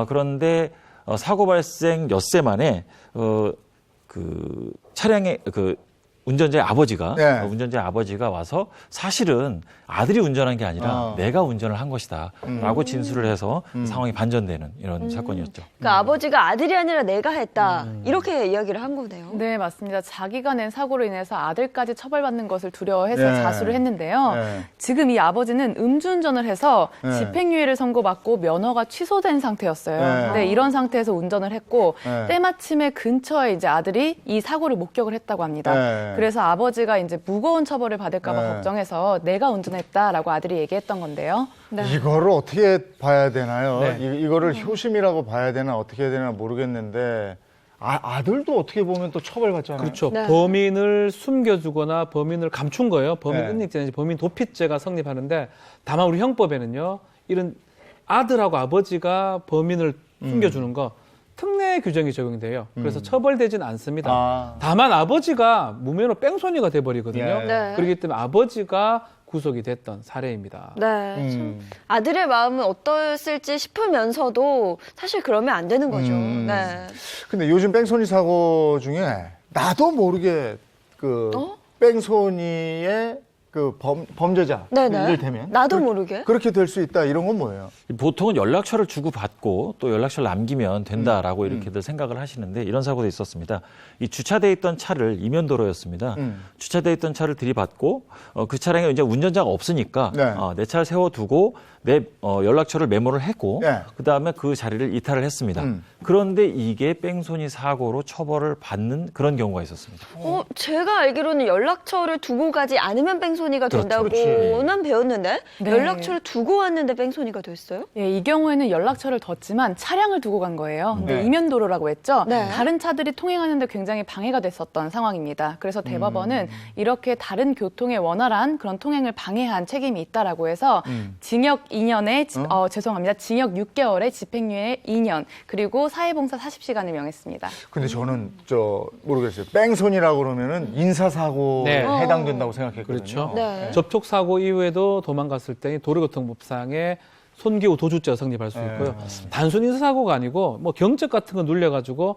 그런데 사고 발생 엿새 만에 그 차량의 그 운전자의 아버지가 와서 사실은 아들이 운전한 게 아니라 내가 운전을 한 것이다라고 진술을 해서 상황이 반전되는 이런 사건이었죠. 그러니까 아버지가 아들이 아니라 내가 했다. 이렇게 이야기를 한 거네요. 네, 맞습니다. 자기가 낸 사고로 인해서 아들까지 처벌받는 것을 두려워해서 네. 자수를 했는데요. 네. 지금 이 아버지는 음주운전을 해서 네. 집행유예를 선고받고 면허가 취소된 상태였어요. 네. 근데 이런 상태에서 운전을 했고 네. 때마침에 근처에 이제 아들이 이 사고를 목격을 했다고 합니다. 네. 그래서 아버지가 이제 무거운 처벌을 받을까 봐 네. 걱정해서 내가 운전했다라고 아들이 얘기했던 건데요. 이거를 어떻게 봐야 되나요? 네. 이거를 효심이라고 봐야 되나 어떻게 해야 되나 모르겠는데 아들도 어떻게 보면 또 처벌받잖아요. 그렇죠. 네. 범인을 숨겨주거나 범인을 감춘 거예요. 범인 네. 은닉죄, 범인 도피죄가 성립하는데 다만 우리 형법에는요. 이런 아들하고 아버지가 범인을 숨겨주는 거 특례 규정이 적용돼요. 그래서 처벌되지는 않습니다. 아. 다만 아버지가 무면허 뺑소니가 돼버리거든요. 예. 네. 그렇기 때문에 아버지가 구속이 됐던 사례입니다. 네. 참 아들의 마음은 어떠했을지 싶으면서도 사실 그러면 안 되는 거죠. 네. 근데 요즘 뺑소니 사고 중에 나도 모르게 그 뺑소니의 그 범죄자 네네. 이를테면 나도 모르게. 그렇게 될 수 있다 이런 건 뭐예요? 보통은 연락처를 주고 받고 또 연락처를 남기면 된다라고 이렇게들 생각을 하시는데 이런 사고도 있었습니다. 이 주차돼 있던 차를 이면도로였습니다. 주차돼 있던 차를 들이받고 그 차량에 이제 운전자가 없으니까 네. 내 차를 세워두고 내 연락처를 메모를 했고 네. 그 다음에 그 자리를 이탈을 했습니다. 그런데 이게 뺑소니 사고로 처벌을 받는 그런 경우가 있었습니다. 제가 알기로는 연락처를 두고 가지 않으면 뺑소니가 된다고는 배웠는데 네. 연락처를 두고 왔는데 뺑소니가 됐어요? 예, 이 경우에는 연락처를 뒀지만 차량을 두고 간 거예요. 근데 네. 이면도로라고 했죠. 네. 다른 차들이 통행하는데 굉장히 방해가 됐었던 상황입니다. 그래서 대법원은 이렇게 다른 교통의 원활한 그런 통행을 방해한 책임이 있다라고 해서 징역 2년에 죄송합니다. 징역 6개월에 집행유예 2년 그리고 사회봉사 40시간을 명했습니다. 근데 저는 모르겠어요. 뺑소니라고 그러면은 인사사고에 네. 해당된다고 생각했거든요. 그렇죠. 네. 접촉사고 이후에도 도망갔을 때 도로교통법상의 손기호 도주죄가 성립할 수 있고요. 단순 인사사고가 아니고 뭐 경적 같은 거 눌려가지고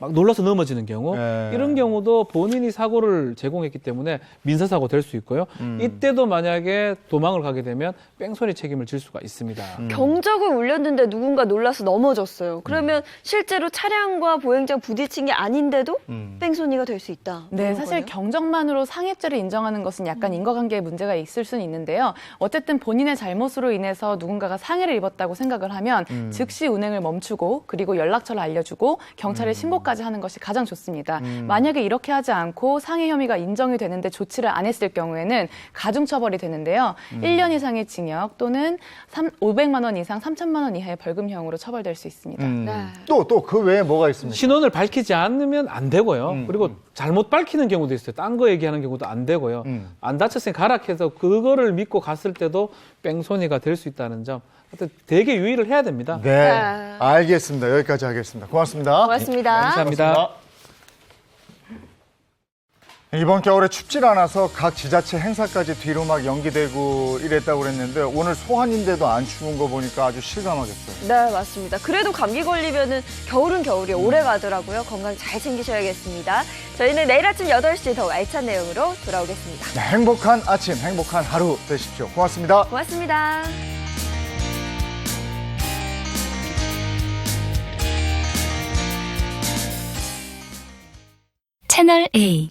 막 놀라서 넘어지는 경우 이런 경우도 본인이 사고를 제공했기 때문에 민사사고 될 수 있고요. 이때도 만약에 도망을 가게 되면 뺑소니 책임을 질 수가 있습니다. 경적을 울렸는데 누군가 놀라서 넘어졌어요. 그러면 실제로 차량과 보행자 부딪힌 게 아닌데도 뺑소니가 될 수 있다. 네, 그런 사실 거예요? 경적만으로 상해죄를 인정하는 것은 약간 인과관계에 문제가 있을 수는 있는데요. 어쨌든 본인의 잘못으로 인해서 누군가가 상해를 입었다고 생각을 하면 즉시 운행을 멈추고 그리고 연락처를 알려주고 경찰에 신고까지 하는 것이 가장 좋습니다. 만약에 이렇게 하지 않고 상해 혐의가 인정이 되는데 조치를 안 했을 경우에는 가중처벌이 되는데요. 1년 이상의 징역 또는 500만 원 이상 3천만 원 이하의 벌금형으로 처벌될 수 있습니다. 네. 또 그 외에 뭐가 있습니까? 신원을 밝히지 않으면 안 되고요. 그리고 잘못 밝히는 경우도 있어요. 딴 거 얘기하는 경우도 안 되고요. 안 다쳤으니 가락해서 그거를 믿고 갔을 때도 뺑소니가 될 수 있다는 점. 하여튼 되게 유의를 해야 됩니다. 네, 알겠습니다. 여기까지 하겠습니다. 고맙습니다. 고맙습니다. 감사합니다. 이번 겨울에 춥질 않아서 각 지자체 행사까지 뒤로 막 연기되고 이랬다고 그랬는데 오늘 소환인데도 안 추운 거 보니까 아주 실감하겠어요. 네, 맞습니다. 그래도 감기 걸리면은 겨울은 겨울이 오래 가더라고요. 건강 잘 챙기셔야겠습니다. 저희는 내일 아침 8시 더 알찬 내용으로 돌아오겠습니다. 네, 행복한 아침, 행복한 하루 되십시오. 고맙습니다. 고맙습니다. 채널 A